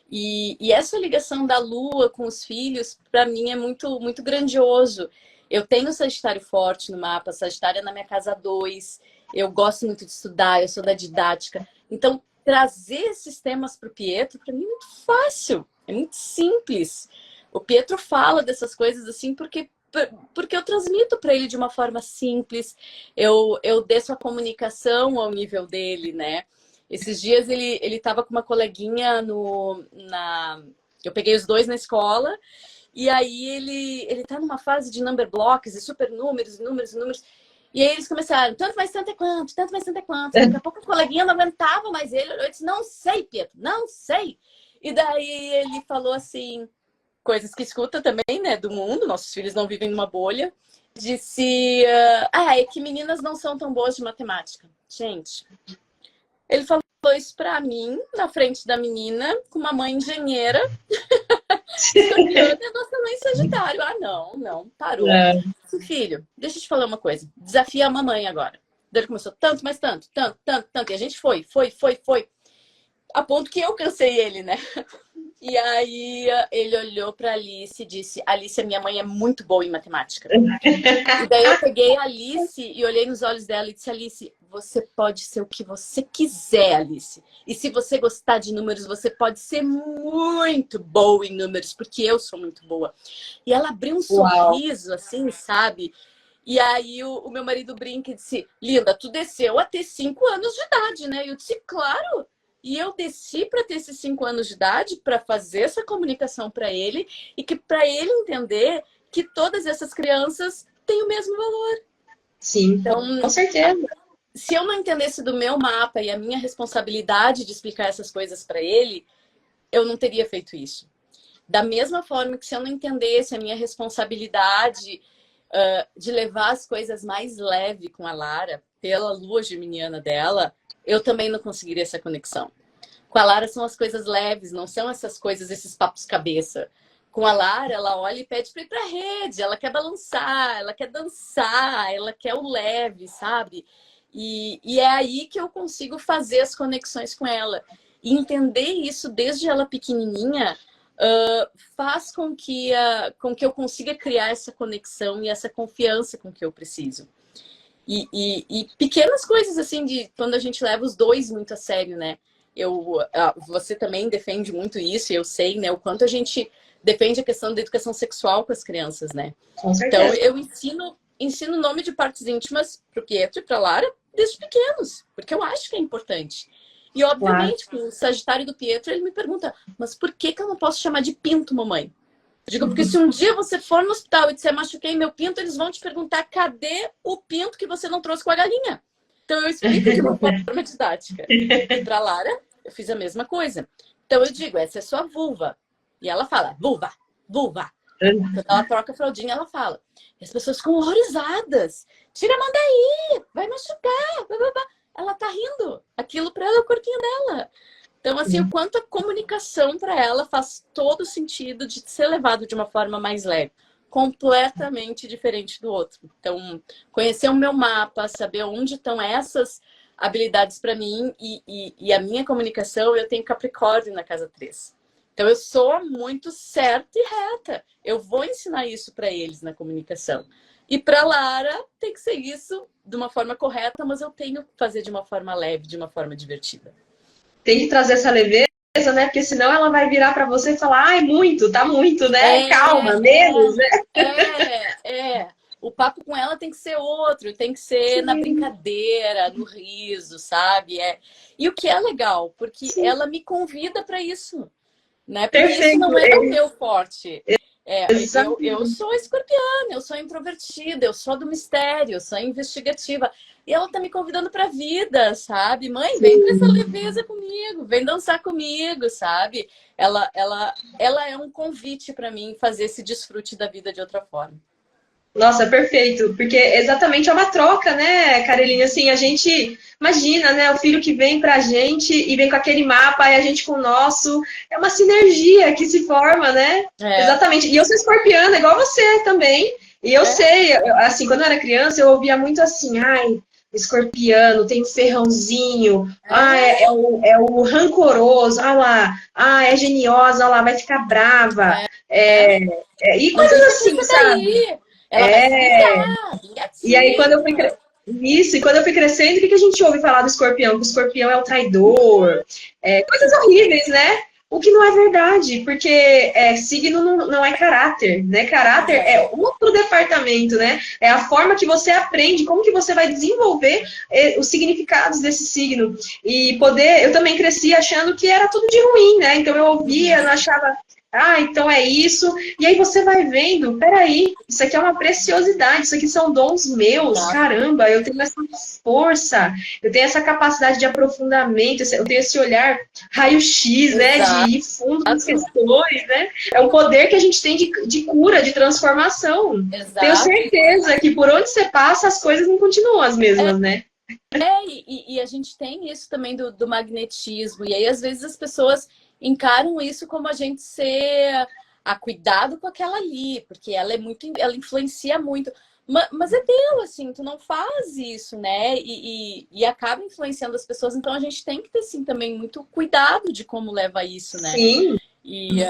E essa ligação da Lua com os filhos, para mim, é muito, muito grandioso. Eu tenho Sagitário forte no mapa, Sagitário é na minha casa 2. Eu gosto muito de estudar, eu sou da didática. Então, trazer esses temas para o Pietro, para mim, é muito fácil, é muito simples. O Pietro fala dessas coisas assim porque eu transmito para ele de uma forma simples. Eu desço a comunicação ao nível dele, né? Esses dias ele tava com uma coleguinha eu peguei os dois na escola, e aí ele tá numa fase de number blocks e super números, números, números. E aí eles começaram, tanto mais tanto é quanto, tanto mais tanto é quanto. Daqui a pouco a coleguinha não aguentava mais ele, eu disse, não sei, Pietro, não sei. E daí ele falou assim, coisas que escuta também, né, do mundo, nossos filhos não vivem numa bolha. Disse, é que meninas não são tão boas de matemática. Gente, ele falou isso pra mim, na frente da menina, com uma mãe engenheira, escorpiana e nossa mãe sagitário. Ah, não, parou. Filho, deixa eu te falar uma coisa. Desafia a mamãe agora. Daí ele começou tanto, mas tanto. E a gente foi. A ponto que eu cansei ele, né? E aí ele olhou pra Alice e disse, Alice, minha mãe é muito boa em matemática. E daí eu peguei a Alice e olhei nos olhos dela e disse, Alice, você pode ser o que você quiser, Alice. E se você gostar de números, você pode ser muito boa em números, porque eu sou muito boa. E ela abriu um sorriso, assim, sabe? E aí o meu marido brinca e disse, linda, tu desceu a ter 5 anos de idade, né? E eu disse, claro. E eu desci para ter esses 5 anos de idade para fazer essa comunicação para ele e que para ele entender que todas essas crianças têm o mesmo valor. Sim, então, com certeza. Se eu não entendesse do meu mapa e a minha responsabilidade de explicar essas coisas para ele, eu não teria feito isso. Da mesma forma que se eu não entendesse a minha responsabilidade de levar as coisas mais leve com a Lara, pela lua geminiana dela, eu também não conseguiria essa conexão. Com a Lara são as coisas leves, não são essas coisas, esses papos cabeça. Com a Lara, ela olha e pede para ir para a rede, ela quer balançar, ela quer dançar, ela quer o leve, sabe? E é aí que eu consigo fazer as conexões com ela. E entender isso desde ela pequenininha faz com que eu consiga criar essa conexão e essa confiança com que eu preciso. E pequenas coisas assim, de quando a gente leva os dois muito a sério, né? Você também defende muito isso, e eu sei, né? O quanto a gente defende a questão da educação sexual com as crianças, né? Com certeza. Então, eu ensino o nome de partes íntimas pro Pietro e pra Lara desde pequenos, porque eu acho que é importante. E, obviamente, com o Sagitário do Pietro, ele me pergunta, mas por que eu não posso chamar de pinto, mamãe? Eu digo, porque se um dia você for no hospital e disser machuquei meu pinto, eles vão te perguntar cadê o pinto que você não trouxe com a galinha. Então eu explico de uma forma didática. E pra Lara, eu fiz a mesma coisa. Então eu digo, essa é sua vulva. E ela fala, vulva. Quando ela troca a fraldinha, ela fala. E as pessoas ficam horrorizadas. Tira a mão daí, vai machucar. Blá, blá, blá. Ela tá rindo. Aquilo pra ela é o corpinho dela. Então, assim, o quanto a comunicação para ela faz todo sentido de ser levado de uma forma mais leve, completamente diferente do outro. Então, conhecer o meu mapa, saber onde estão essas habilidades para mim e a minha comunicação, eu tenho Capricórnio na casa 3. Então, eu sou muito certa e reta. Eu vou ensinar isso para eles na comunicação. E para Lara, tem que ser isso de uma forma correta, mas eu tenho que fazer de uma forma leve, de uma forma divertida. Tem que trazer essa leveza, né? Porque senão ela vai virar para você e falar, ai, tá muito, né? Calma, menos, né? O papo com ela tem que ser outro, tem que ser na brincadeira, no riso, sabe? E o que é legal, porque ela me convida para isso, né? Porque isso não é o meu forte. Eu sou escorpiana, eu sou introvertida, eu sou do mistério, eu sou investigativa. E ela tá me convidando pra vida, sabe? Mãe, vem com essa leveza comigo, vem dançar comigo, sabe? Ela é um convite pra mim fazer esse desfrute da vida de outra forma. Nossa, perfeito, porque exatamente é uma troca, né, Caroline? Assim, a gente imagina, né, o filho que vem pra gente e vem com aquele mapa e a gente com o nosso, é uma sinergia que se forma, né? Exatamente. E eu sou escorpiana, igual você também, e eu sei, assim, quando eu era criança, eu ouvia muito assim, ai, escorpiano, tem um ferrãozinho, é o rancoroso, é geniosa, vai ficar brava, e coisas assim, sabe? Ela vai e aí quando eu fui e quando eu fui crescendo, o que a gente ouve falar do escorpião? Que o escorpião é o traidor, coisas horríveis, né? O que não é verdade, porque signo não é caráter, né? Caráter é outro departamento, né? É a forma que você aprende, como que você vai desenvolver os significados desse signo. E eu também cresci achando que era tudo de ruim, né? Então eu ouvia, não achava Ah, então é isso. E aí você vai vendo, peraí, isso aqui é uma preciosidade, isso aqui são dons meus, caramba, eu tenho essa força, eu tenho essa capacidade de aprofundamento, eu tenho esse olhar raio-x, né, de Exato. ir fundo nas questões, né? É um poder que a gente tem de cura, de transformação. Tenho Exato. certeza que por onde você passa, as coisas não continuam as mesmas, né? E a gente tem isso também do magnetismo. E aí, às vezes, as pessoas encaram isso como a gente ser cuidado com aquela ali, porque ela é muito, ela influencia muito. Mas é teu, assim, tu não faz isso, né? E acaba influenciando as pessoas. Então a gente tem que ter, sim, também muito cuidado de como leva isso, né? Sim. E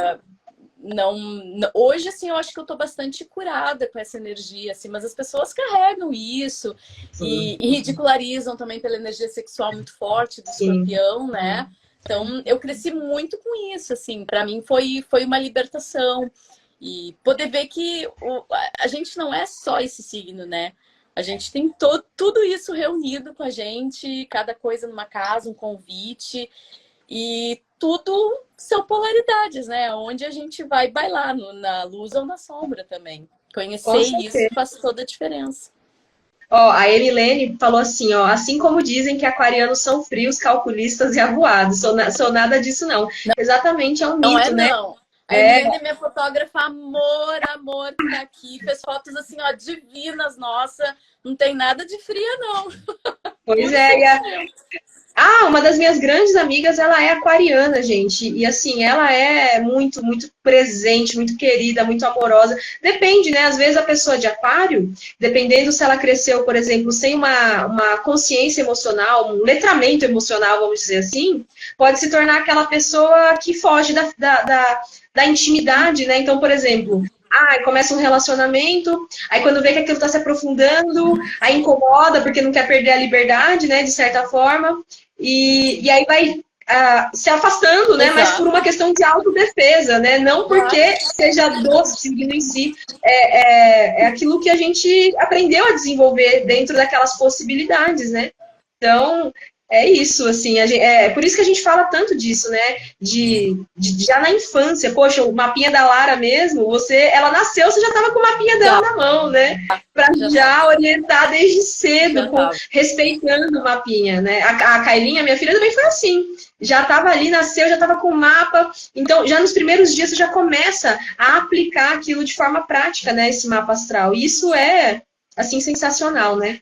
hoje, assim, eu acho que eu tô bastante curada com essa energia, assim, mas as pessoas carregam isso e ridicularizam também pela energia sexual muito forte do escorpião, né? Então, eu cresci muito com isso, assim, para mim foi uma libertação. E poder ver que a gente não é só esse signo, né? A gente tem tudo isso reunido com a gente, cada coisa numa casa, um convite. E tudo são polaridades, né? Onde a gente vai bailar, na luz ou na sombra também. Conhecer isso faz toda a diferença. Ó, a Emilene falou assim, ó, assim como dizem que aquarianos são frios, calculistas e avoados, sou nada disso não. Exatamente, é um Não mito, é, né? não. A Emilene é minha fotógrafa, amor, que tá aqui. Fez fotos assim, ó, divinas, nossa. Não tem nada de fria, não. Pois é, uma das minhas grandes amigas, ela é aquariana, gente. E assim, ela é muito, muito presente, muito querida, muito amorosa. Depende, né? Às vezes a pessoa de aquário, dependendo se ela cresceu, por exemplo, sem uma consciência emocional, um letramento emocional, vamos dizer assim, pode se tornar aquela pessoa que foge da intimidade, né? Então, por exemplo, começa um relacionamento, aí quando vê que aquilo está se aprofundando, aí incomoda porque não quer perder a liberdade, né, de certa forma, e aí vai se afastando, né, mas por uma questão de autodefesa, né, não porque seja do signo em si, é aquilo que a gente aprendeu a desenvolver dentro daquelas possibilidades, né. Então, é isso, assim, é por isso que a gente fala tanto disso, né? Já na infância, poxa, o mapinha da Lara mesmo, ela nasceu, você já estava com o mapinha dela na mão, né? Para já orientar desde cedo, respeitando o mapinha, né? A Kailinha, minha filha, também foi assim. Já estava ali, nasceu, já estava com o mapa. Então, já nos primeiros dias, você já começa a aplicar aquilo de forma prática, né? Esse mapa astral. E isso é, assim, sensacional, né?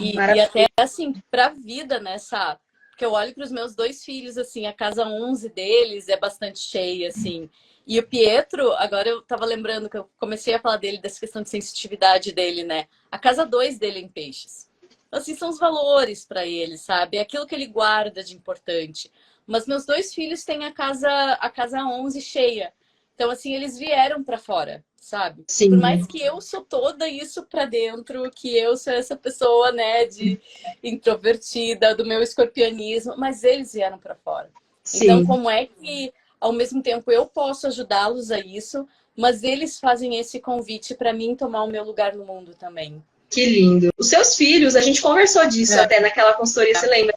E até assim, pra vida, né, Sá? Porque eu olho para os meus dois filhos, assim, a casa 11 deles é bastante cheia, assim. E o Pietro, agora eu tava lembrando que eu comecei a falar dele, dessa questão de sensitividade dele, né? A casa 2 dele é em peixes. Assim, são os valores para ele, sabe? É aquilo que ele guarda de importante. Mas meus dois filhos têm a casa 11 cheia. Então, assim, eles vieram para fora, sabe? Sim. Por mais que eu sou toda isso para dentro, que eu sou essa pessoa, né, de introvertida, do meu escorpianismo, mas eles vieram para fora. Sim. Então, como é que, ao mesmo tempo, eu posso ajudá-los a isso, mas eles fazem esse convite para mim tomar o meu lugar no mundo também. Que lindo. Os seus filhos, a gente conversou disso até naquela consultoria, você lembra?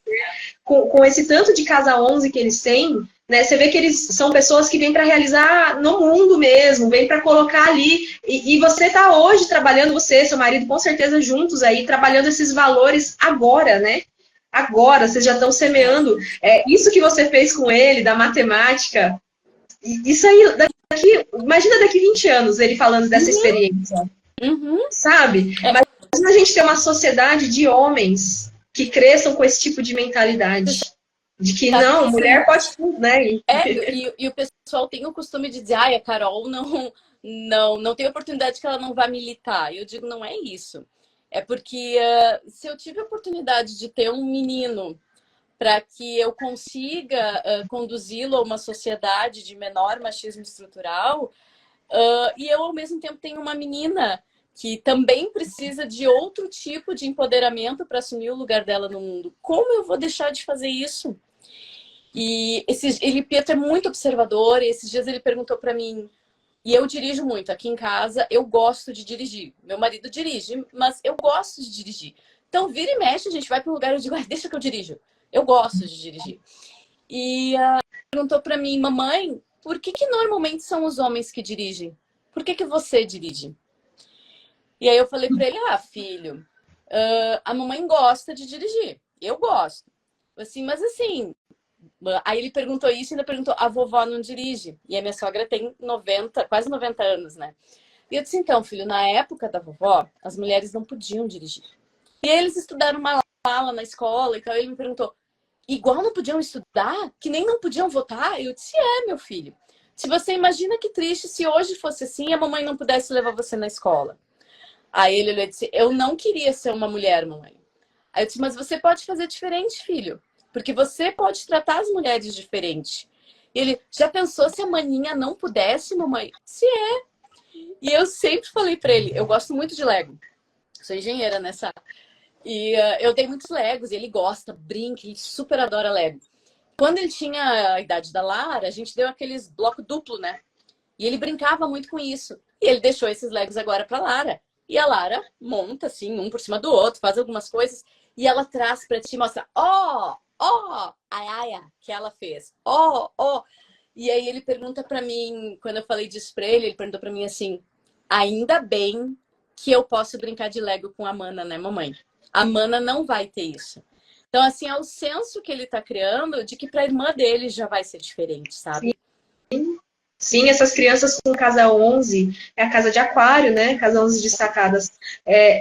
Com esse tanto de casa 11 que eles têm, né? Você vê que eles são pessoas que vêm para realizar no mundo mesmo, vêm para colocar ali. E você está hoje trabalhando, você, seu marido, com certeza juntos aí, trabalhando esses valores agora, né? Agora, vocês já estão semeando. Isso que você fez com ele, da matemática, isso aí, imagina daqui 20 anos ele falando dessa experiência. Sabe? Mas a gente ter uma sociedade de homens que cresçam com esse tipo de mentalidade. De que não, mulher pode tudo, né? E o pessoal tem o costume de dizer, a Carol não tem oportunidade que ela não vai militar. Eu digo, não é isso. É porque se eu tive a oportunidade de ter um menino para que eu consiga conduzi-lo a uma sociedade de menor machismo estrutural, e eu, ao mesmo tempo, tenho uma menina que também precisa de outro tipo de empoderamento para assumir o lugar dela no mundo. Como eu vou deixar de fazer isso? E Pietro é muito observador, e esses dias ele perguntou para mim, e eu dirijo muito aqui em casa, eu gosto de dirigir. Meu marido dirige, mas eu gosto de dirigir. Então, vira e mexe, a gente vai para um lugar e eu digo, deixa que eu dirijo. Eu gosto de dirigir. E perguntou para mim, mamãe, por que normalmente são os homens que dirigem? Por que você dirige? E aí eu falei para ele, filho, a mamãe gosta de dirigir, eu gosto. Assim, mas assim, aí ele perguntou isso e ainda perguntou, a vovó não dirige? E a minha sogra tem 90, quase 90 anos, né? E eu disse, então, filho, na época da vovó, as mulheres não podiam dirigir. E eles estudaram uma aula na escola, então ele me perguntou, igual não podiam estudar? Que nem não podiam votar? Eu disse, meu filho. Se você imagina que triste se hoje fosse assim e a mamãe não pudesse levar você na escola. Aí ele disse, eu não queria ser uma mulher, mamãe. Aí eu disse, mas você pode fazer diferente, filho. Porque você pode tratar as mulheres diferente. E ele, já pensou se a maninha não pudesse, mamãe? Se é. E eu sempre falei pra ele, eu gosto muito de Lego. Sou engenheira nessa. E eu dei muitos Legos, e ele gosta, brinca, ele super adora Lego. Quando ele tinha a idade da Lara, a gente deu aqueles bloco duplo, né? E ele brincava muito com isso. E ele deixou esses Legos agora pra Lara. E a Lara monta, assim, um por cima do outro, faz algumas coisas. E ela traz pra ti, mostra, a aia que ela fez. E aí ele pergunta pra mim, quando eu falei disso pra ele perguntou pra mim assim, ainda bem que eu posso brincar de Lego com a Mana, né, mamãe? A Mana não vai ter isso. Então, assim, é o senso que ele tá criando de que pra irmã dele já vai ser diferente, sabe? Sim, essas crianças com casa 11, é a casa de aquário, né? Casa 11 destacadas,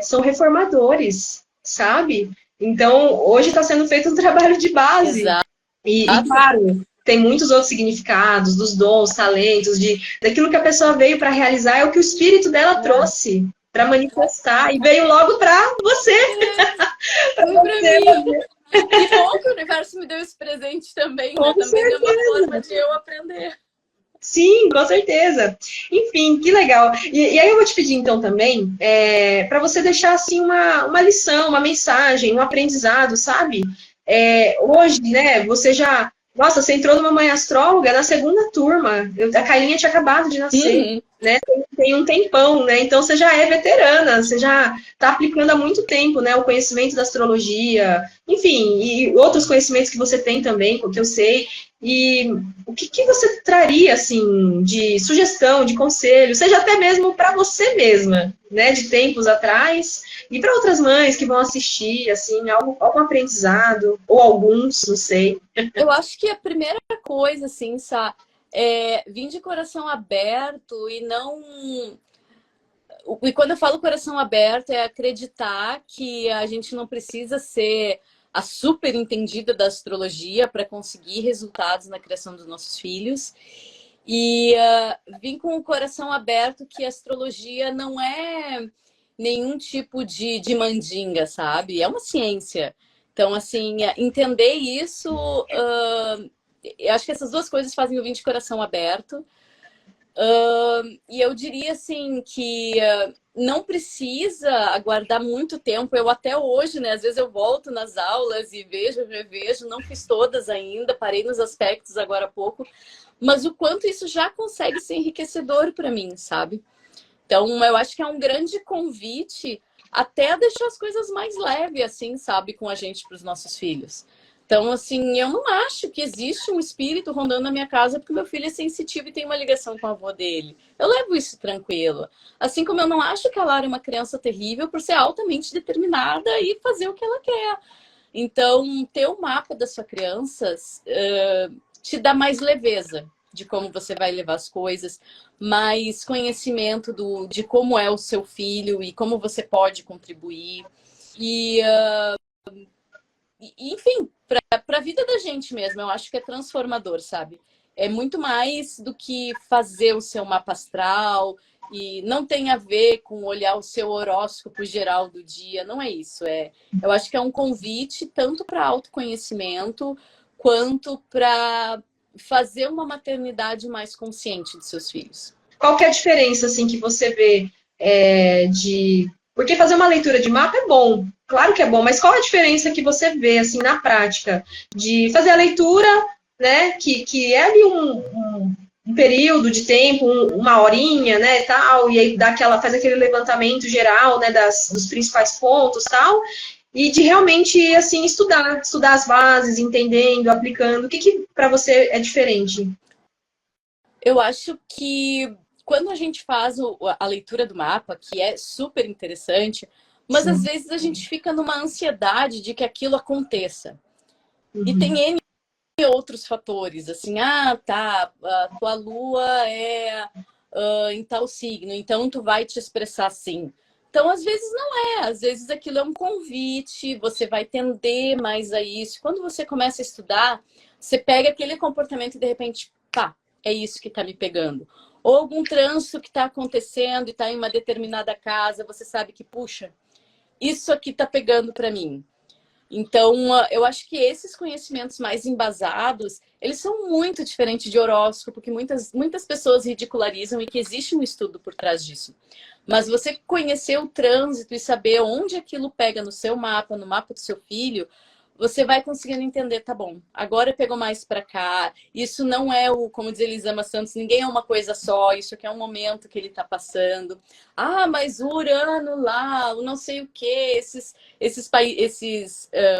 são reformadores, sabe? Então, hoje está sendo feito um trabalho de base. Exato. E claro, tem muitos outros significados, dos dons, talentos, daquilo que a pessoa veio para realizar, é o que o espírito dela trouxe para manifestar, e veio logo para você. Pra mim. Que bom que o universo me deu esse presente também, né? Também é uma forma de eu aprender. Sim, com certeza. Enfim, que legal. E aí eu vou te pedir então também para você deixar assim uma lição, uma mensagem, um aprendizado, sabe? Hoje, né, você já... Nossa, você entrou numa mãe astróloga na segunda turma. A Kailinha tinha acabado de nascer, né? Tem um tempão, né? Então você já é veterana, você já está aplicando há muito tempo, né? O conhecimento da astrologia, enfim, e outros conhecimentos que você tem também, que eu sei. E o que você traria, assim, de sugestão, de conselho, seja até mesmo para você mesma, né, de tempos atrás, e para outras mães que vão assistir, assim, algum aprendizado, ou alguns, não sei. Eu acho que a primeira coisa, assim, Sá, é vir de coração aberto e não... E quando eu falo coração aberto, é acreditar que a gente não precisa ser a super entendida da astrologia para conseguir resultados na criação dos nossos filhos. E vim com o coração aberto que a astrologia não é nenhum tipo de mandinga, sabe? É uma ciência. Então, assim, entender isso, eu acho que essas duas coisas fazem eu vir de coração aberto. E eu diria, assim, que não precisa aguardar muito tempo. Eu até hoje, né? Às vezes eu volto nas aulas e revejo. Não fiz todas ainda, parei nos aspectos agora há pouco. Mas o quanto isso já consegue ser enriquecedor para mim, sabe? Então, eu acho que é um grande convite até a deixar as coisas mais leves, assim, sabe? Com a gente para os nossos filhos. Então, assim, eu não acho que existe um espírito rondando na minha casa porque meu filho é sensitivo e tem uma ligação com a avó dele. Eu levo isso tranquilo. Assim como eu não acho que a Lara é uma criança terrível por ser altamente determinada e fazer o que ela quer. Então, ter o mapa das suas crianças te dá mais leveza de como você vai levar as coisas, mais conhecimento de como é o seu filho e como você pode contribuir. Enfim, para a vida da gente mesmo, eu acho que é transformador, sabe? É muito mais do que fazer o seu mapa astral e não tem a ver com olhar o seu horóscopo geral do dia, não é isso. Eu acho que é um convite tanto para autoconhecimento quanto para fazer uma maternidade mais consciente dos seus filhos. Qual que é a diferença, assim, que você vê Porque fazer uma leitura de mapa é bom, claro que é bom, mas qual a diferença que você vê, assim, na prática, de fazer a leitura, né, que é ali um período de tempo, uma horinha, né, tal, e aí faz aquele levantamento geral, né, dos principais pontos, tal, e de realmente, assim, estudar as bases, entendendo, aplicando. O que para você é diferente? Eu acho que quando a gente faz a leitura do mapa, que é super interessante, mas às Sim. vezes a gente fica numa ansiedade de que aquilo aconteça. E tem Uhum. N outros fatores, assim, tá, a tua lua é em tal signo, então tu vai te expressar assim. Então, às vezes não é, às vezes aquilo é um convite, você vai tender mais a isso. Quando você começa a estudar, você pega aquele comportamento e de repente, pá, é isso que tá me pegando. Ou algum trânsito que tá acontecendo e tá em uma determinada casa, você sabe que, puxa, isso aqui tá pegando para mim. Então, eu acho que esses conhecimentos mais embasados, eles são muito diferentes de horóscopo, que muitas pessoas ridicularizam e que existe um estudo por trás disso. Mas você conhecer o trânsito e saber onde aquilo pega no seu mapa, no mapa do seu filho, você vai conseguindo entender, tá bom, agora pegou mais para cá. Isso não é como diz Elisama Santos, ninguém é uma coisa só, isso aqui é um momento que ele está passando. Mas o Urano lá, o não sei o quê, esses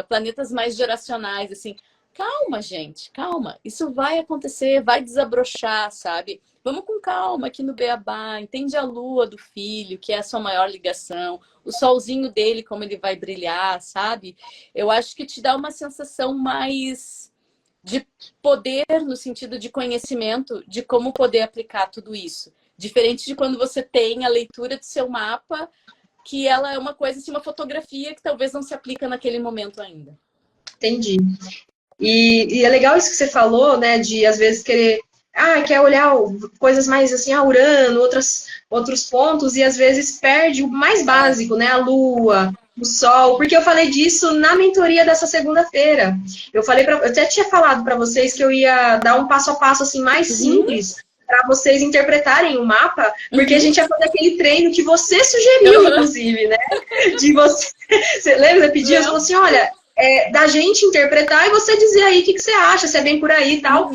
planetas mais geracionais, assim. Calma, gente, calma. Isso vai acontecer, vai desabrochar, sabe? Vamos com calma aqui no Beabá. Entende a lua do filho, que é a sua maior ligação, o solzinho dele, como ele vai brilhar, sabe? Eu acho que te dá uma sensação mais de poder, no sentido de conhecimento, de como poder aplicar tudo isso. Diferente de quando você tem a leitura do seu mapa, que ela é uma coisa assim, uma fotografia que talvez não se aplica naquele momento ainda. Entendi. E é legal isso que você falou, né, de às vezes querer, quer olhar coisas mais assim, Urano, outros pontos, e às vezes perde o mais básico, né, a Lua, o Sol, porque eu falei disso na mentoria dessa segunda-feira. Eu até tinha falado para vocês que eu ia dar um passo a passo assim mais simples para vocês interpretarem o mapa, porque a gente ia fazer aquele treino que você sugeriu, inclusive, né? De você lembra? Você pediu, você falou assim, olha, da gente interpretar e você dizer aí o que você acha, se é bem por aí e tal.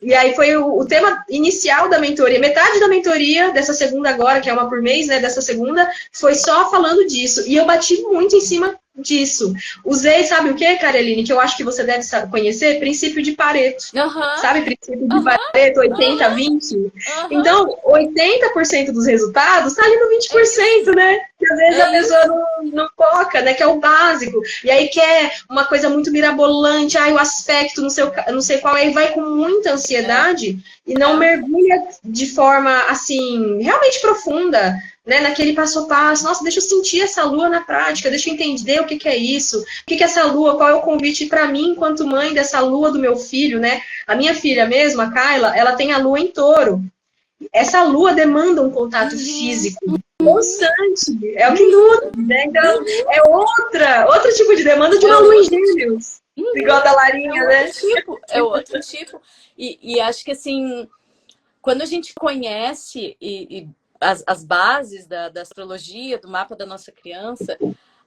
E aí foi o tema inicial da mentoria. Metade da mentoria dessa segunda agora, que é uma por mês, né, dessa segunda, foi só falando disso. E eu bati muito em cima disso. Usei, sabe o que, Caroline, que eu acho que você deve conhecer? Princípio de Pareto. Sabe princípio de Pareto, 80-20? Então, 80% dos resultados está ali no 20%, né? Que às vezes a pessoa não foca, né? Que é o básico. E aí quer uma coisa muito mirabolante, o aspecto, não sei qual, aí vai com muita ansiedade e não mergulha de forma, assim, realmente profunda, né, naquele passo a passo. Nossa, deixa eu sentir essa lua na prática, deixa eu entender o que é isso, o que é essa lua, qual é o convite para mim, enquanto mãe dessa lua do meu filho, né? A minha filha mesmo, a Kayla, ela tem a lua em Touro. Essa lua demanda um contato físico constante, é o que nutre, né? Então, é outro tipo de demanda de uma lua em Gêmeos. Igual a da Larinha, né? É outro tipo. E acho que, assim, quando a gente conhece as bases da astrologia, do mapa da nossa criança,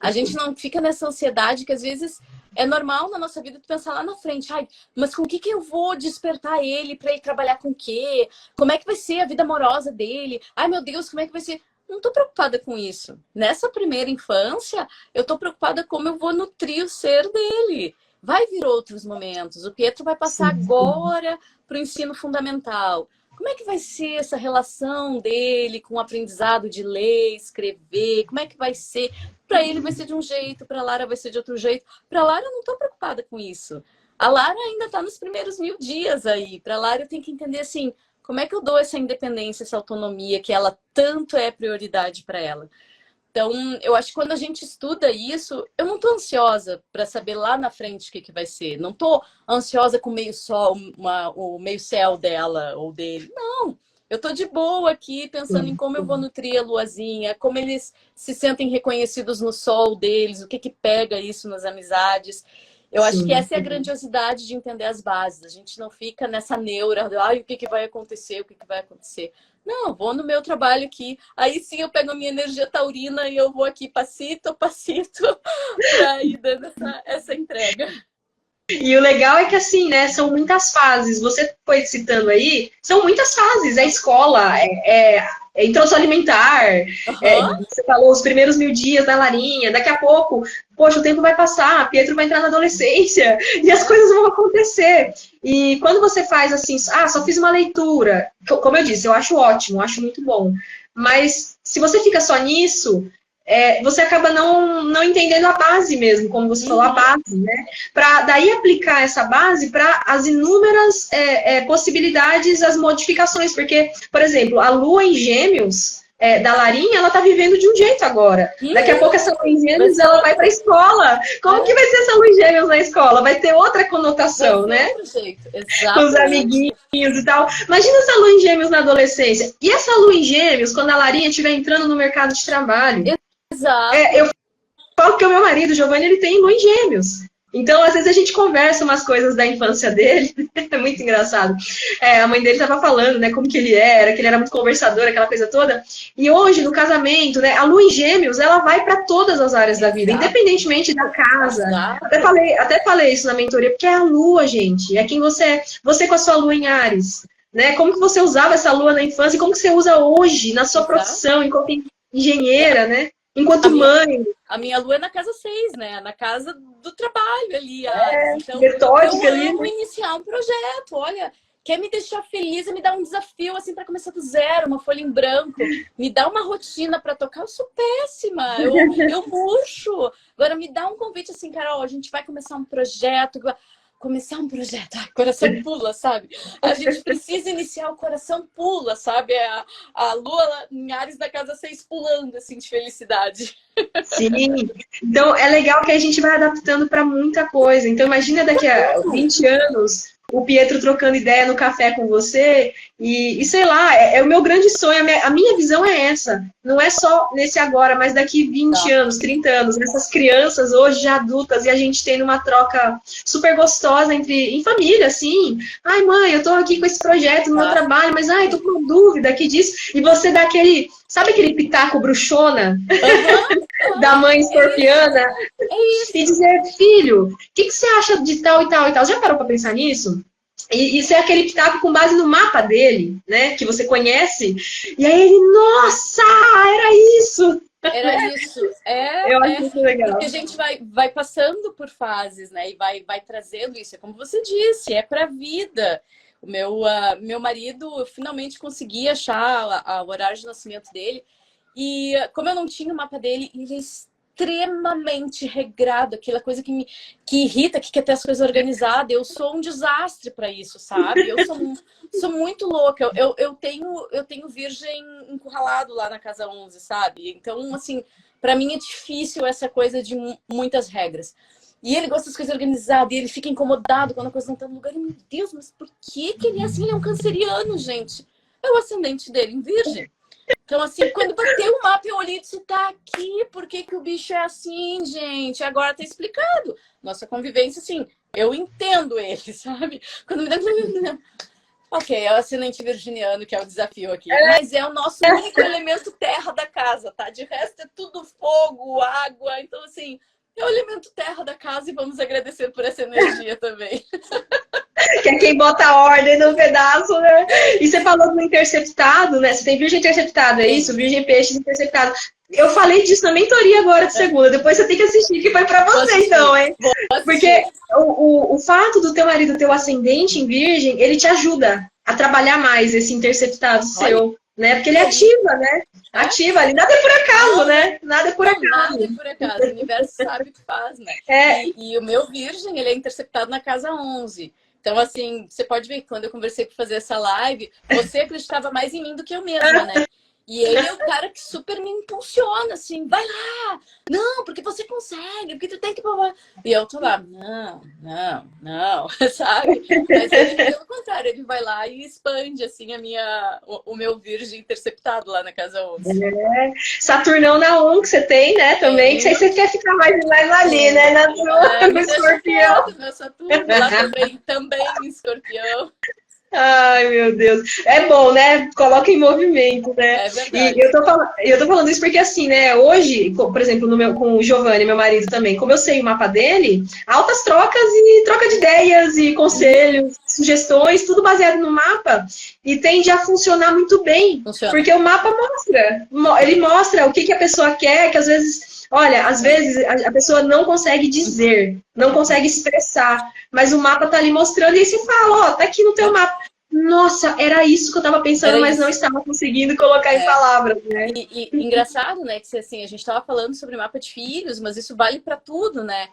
a gente não fica nessa ansiedade que, às vezes, é normal na nossa vida tu pensar lá na frente. Mas com o que eu vou despertar ele para ele trabalhar com o quê? Como é que vai ser a vida amorosa dele? Meu Deus, como é que vai ser? Não estou preocupada com isso. Nessa primeira infância, eu estou preocupada como eu vou nutrir o ser dele. Vai vir outros momentos. O Pietro vai passar agora para o ensino fundamental. Como é que vai ser essa relação dele com o aprendizado de ler, escrever? Como é que vai ser? Para ele vai ser de um jeito, para a Lara vai ser de outro jeito. Para a Lara eu não estou preocupada com isso. A Lara ainda está nos primeiros 1000 dias aí. Para a Lara eu tenho que entender assim, como é que eu dou essa independência, essa autonomia que ela tanto é prioridade para ela. Então, eu acho que quando a gente estuda isso, eu não estou ansiosa para saber lá na frente o que vai ser. Não estou ansiosa com o meio sol, o meio céu dela ou dele. Não, eu estou de boa aqui pensando em como eu vou nutrir a luazinha, como eles se sentem reconhecidos no sol deles, o que pega isso nas amizades. Eu acho que essa é a grandiosidade de entender as bases. A gente não fica nessa neura, o que vai acontecer, o que vai acontecer. Não, vou no meu trabalho aqui. Aí sim eu pego a minha energia taurina e eu vou aqui passito a passito para ir dando essa entrega. E o legal é que, assim, né, são muitas fases. Você foi citando aí, são muitas fases. É escola, é introdução alimentar, Aham. você falou os primeiros 1000 dias da Larinha, daqui a pouco, poxa, o tempo vai passar, Pietro vai entrar na adolescência, e as coisas vão acontecer. E quando você faz assim, só fiz uma leitura, como eu disse, eu acho ótimo, acho muito bom. Mas se você fica só nisso, você acaba não entendendo a base mesmo, como você falou, a base, né? Para daí aplicar essa base para as inúmeras possibilidades, as modificações, porque, por exemplo, a Lua em Gêmeos da Larinha, ela tá vivendo de um jeito agora. Daqui a pouco essa Lua em Gêmeos, ela vai para a escola. Como que vai ser essa Lua em Gêmeos na escola? Vai ter outra conotação, né? Outro jeito. Com os amiguinhos e tal. Imagina essa Lua em Gêmeos na adolescência. E essa Lua em Gêmeos, quando a Larinha estiver entrando no mercado de trabalho. Exato. Eu falo que o meu marido, o Giovanni, ele tem Lua em Gêmeos. Então, às vezes, a gente conversa umas coisas da infância dele. É muito engraçado. A mãe dele estava falando, né, como que ele era, que ele era muito conversador, aquela coisa toda. E hoje, no casamento, né, a Lua em Gêmeos, ela vai para todas as áreas da vida, independentemente da casa. Até falei isso na mentoria, porque é a Lua, gente. É quem você é. Você com a sua Lua em Áries. Né? Como que você usava essa Lua na infância e como que você usa hoje, na sua profissão, enquanto engenheira, né? Enquanto mãe. A minha lua é na casa 6, né? Na casa do trabalho ali. Então, metódica ali. Eu amo iniciar um projeto. Olha, quer me deixar feliz e me dar um desafio assim para começar do zero, uma folha em branco. Me dá uma rotina para tocar. Eu sou péssima. Eu murcho. Agora me dá um convite assim, Carol, a gente vai começar um projeto. Começar um projeto, o coração pula, sabe? A gente precisa iniciar, o coração pula, sabe? A Lua em Áries da casa 6 pulando, assim, de felicidade. Sim, então é legal que a gente vai adaptando para muita coisa. Então imagina daqui a 20 anos o Pietro trocando ideia no café com você e sei lá, é o meu grande sonho, a minha visão é essa. Não é só nesse agora, mas daqui 20 anos, 30 anos, essas crianças hoje já adultas e a gente tendo uma troca super gostosa em família, assim. Ai, mãe, eu tô aqui com esse projeto no meu trabalho, mas ai, tô com dúvida aqui disso. E você dá aquele, sabe aquele pitaco bruxona? Da mãe escorpiana? E dizer, filho, o que você acha de tal e tal e tal? Já parou para pensar nisso? E isso é aquele pitaco com base no mapa dele, né? Que você conhece. E aí ele, nossa, era isso! Era isso. Eu acho muito legal. Porque a gente vai passando por fases, né? E vai trazendo isso. É como você disse, é pra vida. O meu marido, eu finalmente consegui achar o horário de nascimento dele. E como eu não tinha o mapa dele, ele é extremamente regrado, aquela coisa que irrita, que quer ter as coisas organizadas. Eu sou um desastre para isso, sabe? Eu sou muito louca. Eu tenho virgem encurralado lá na casa 11, sabe? Então, assim, para mim é difícil essa coisa de muitas regras. E ele gosta das coisas organizadas, e ele fica incomodado quando a coisa não tá no lugar. E, meu Deus, mas por que ele é assim? Ele é um canceriano, gente. É o ascendente dele em virgem. Então, assim, quando bateu o mapa, eu olhei e disse, tá aqui, por que o bicho é assim, gente? Agora tá explicado. Nossa convivência, assim, eu entendo ele, sabe? Quando me dá... Ok, é o ascendente virginiano que é o desafio aqui. Mas é o nosso único elemento terra da casa, tá? De resto é tudo fogo, água. Então, assim, é o elemento terra da casa e vamos agradecer por essa energia também. Que é quem bota a ordem no pedaço, né? E você falou do interceptado, né? Você tem virgem interceptado, é isso? Virgem peixe interceptado. Eu falei disso na mentoria agora de segunda. Depois você tem que assistir, que foi pra você, então, hein? Porque o fato do teu marido ter o ascendente em virgem, ele te ajuda a trabalhar mais esse interceptado seu, né? Porque ele ativa, né? Ativa ali. Nada é por acaso, né? Nada é por acaso. Nada é por acaso. O universo sabe o que faz, né? E o meu virgem, ele é interceptado na casa 11. Então, assim, você pode ver que quando eu conversei para fazer essa live, você acreditava mais em mim do que eu mesma, né? E ele é o cara que super me impulsiona, assim, vai lá! Não, porque você consegue, porque tu tem que... E eu tô lá, não, sabe? Mas ele, pelo contrário, ele vai lá e expande, assim, o meu virgem interceptado lá na casa 11. Saturnão na 1 que você tem, né, também, que aí você quer ficar mais ali, né, no escorpião. Meu Saturno lá também em escorpião. Ai, meu Deus. É bom, né? Coloca em movimento, né? É verdade. E eu tô falando isso porque, assim, né? Hoje, por exemplo, com o Giovanni, meu marido também, como eu sei o mapa dele, altas trocas e troca de ideias e conselhos, sugestões, tudo baseado no mapa. E tende a funcionar muito bem. Funciona. Porque o mapa mostra. Ele mostra o que a pessoa quer, que às vezes. Olha, às vezes a pessoa não consegue dizer, não consegue expressar, mas o mapa tá ali mostrando e aí você fala, ó, tá aqui no teu mapa. Nossa, era isso que eu tava pensando, mas não estava conseguindo colocar em palavras, né? E engraçado, né, que assim, a gente estava falando sobre mapa de filhos, mas isso vale para tudo, né?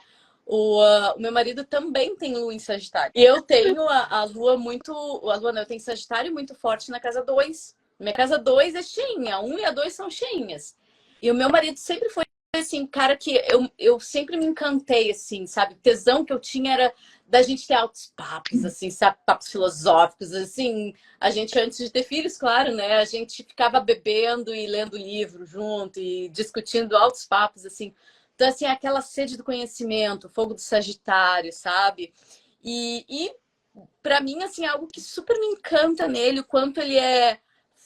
O meu marido também tem lua em Sagitário. E eu tenho a lua muito. A lua não, eu tenho Sagitário muito forte na casa 2. Minha casa 2 é cheinha, a 1 e a 2 são cheinhas. E o meu marido sempre foi assim, cara, que eu sempre me encantei, assim, sabe? O tesão que eu tinha era da gente ter altos papos, assim, sabe? Papos filosóficos, assim. A gente, antes de ter filhos, claro, né? A gente ficava bebendo e lendo livro junto e discutindo altos papos, assim. Então, assim, aquela sede do conhecimento, fogo do Sagitário, sabe? E para mim, assim, algo que super me encanta nele, o quanto ele é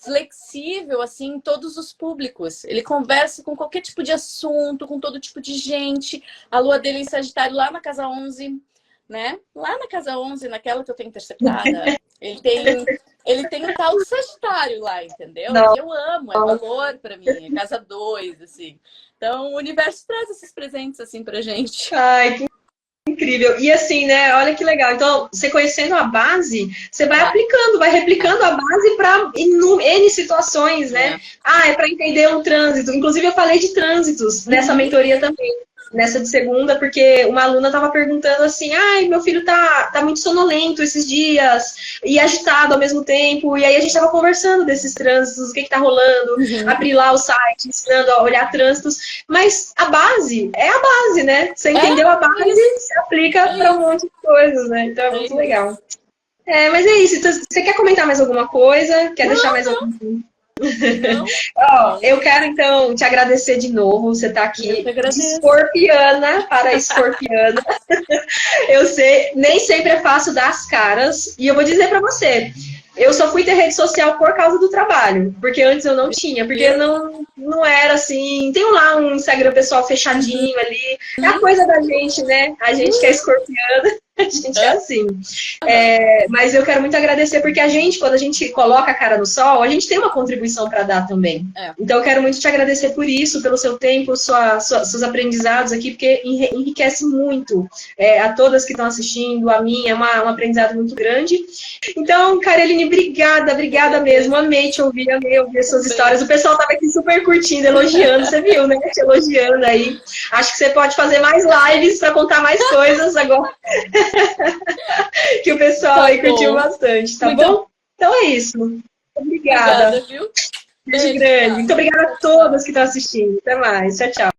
flexível, assim, em todos os públicos. Ele conversa com qualquer tipo de assunto, com todo tipo de gente. A lua dele em Sagitário, lá na casa 11, né? Lá na casa 11, naquela que eu tenho interceptada, ele tem um tal de Sagitário lá, entendeu? Não. E eu amo, é valor para mim, é casa 2, assim. Então, o universo traz esses presentes, assim, pra gente. Ai, que incrível. E assim, né? Olha que legal. Então, você conhecendo a base, você vai aplicando, vai replicando a base para N situações, né? Ah, é para entender um trânsito. Inclusive, eu falei de trânsitos nessa mentoria também. Nessa de segunda, porque uma aluna estava perguntando assim, ai, meu filho tá muito sonolento esses dias, e agitado ao mesmo tempo, e aí a gente estava conversando desses trânsitos, o que tá rolando, abrir lá o site, ensinando a olhar trânsitos, mas a base é a base, né? Você entendeu a base, você aplica para um monte de coisas, né? Então é muito legal. Mas é isso. Então, você quer comentar mais alguma coisa? Quer deixar mais alguma coisa? Eu quero então te agradecer de novo. Você está aqui de escorpiana para escorpiana. Eu sei, nem sempre é fácil dar as caras. E eu vou dizer para você, eu só fui ter rede social por causa do trabalho, porque antes eu não tinha, porque não era assim. Tem lá um Instagram pessoal fechadinho ali. É a coisa da gente, né? A gente que é escorpiana. A gente é assim. Mas eu quero muito agradecer, porque a gente, quando a gente coloca a cara no sol, a gente tem uma contribuição para dar também. Então eu quero muito te agradecer por isso, pelo seu tempo, seus aprendizados aqui, porque enriquece muito a todas que estão assistindo, a mim, é um aprendizado muito grande. Então, Caroline, obrigada mesmo. Amei te ouvir, amei ouvir suas histórias. O pessoal estava aqui super curtindo, elogiando, você viu, né? Te elogiando aí. Acho que você pode fazer mais lives para contar mais coisas agora. Que o pessoal aí curtiu bastante, tá bom? Então é isso. Obrigada. Viu? Beijo grande. Muito obrigada a todos que estão assistindo. Até mais. Tchau, tchau.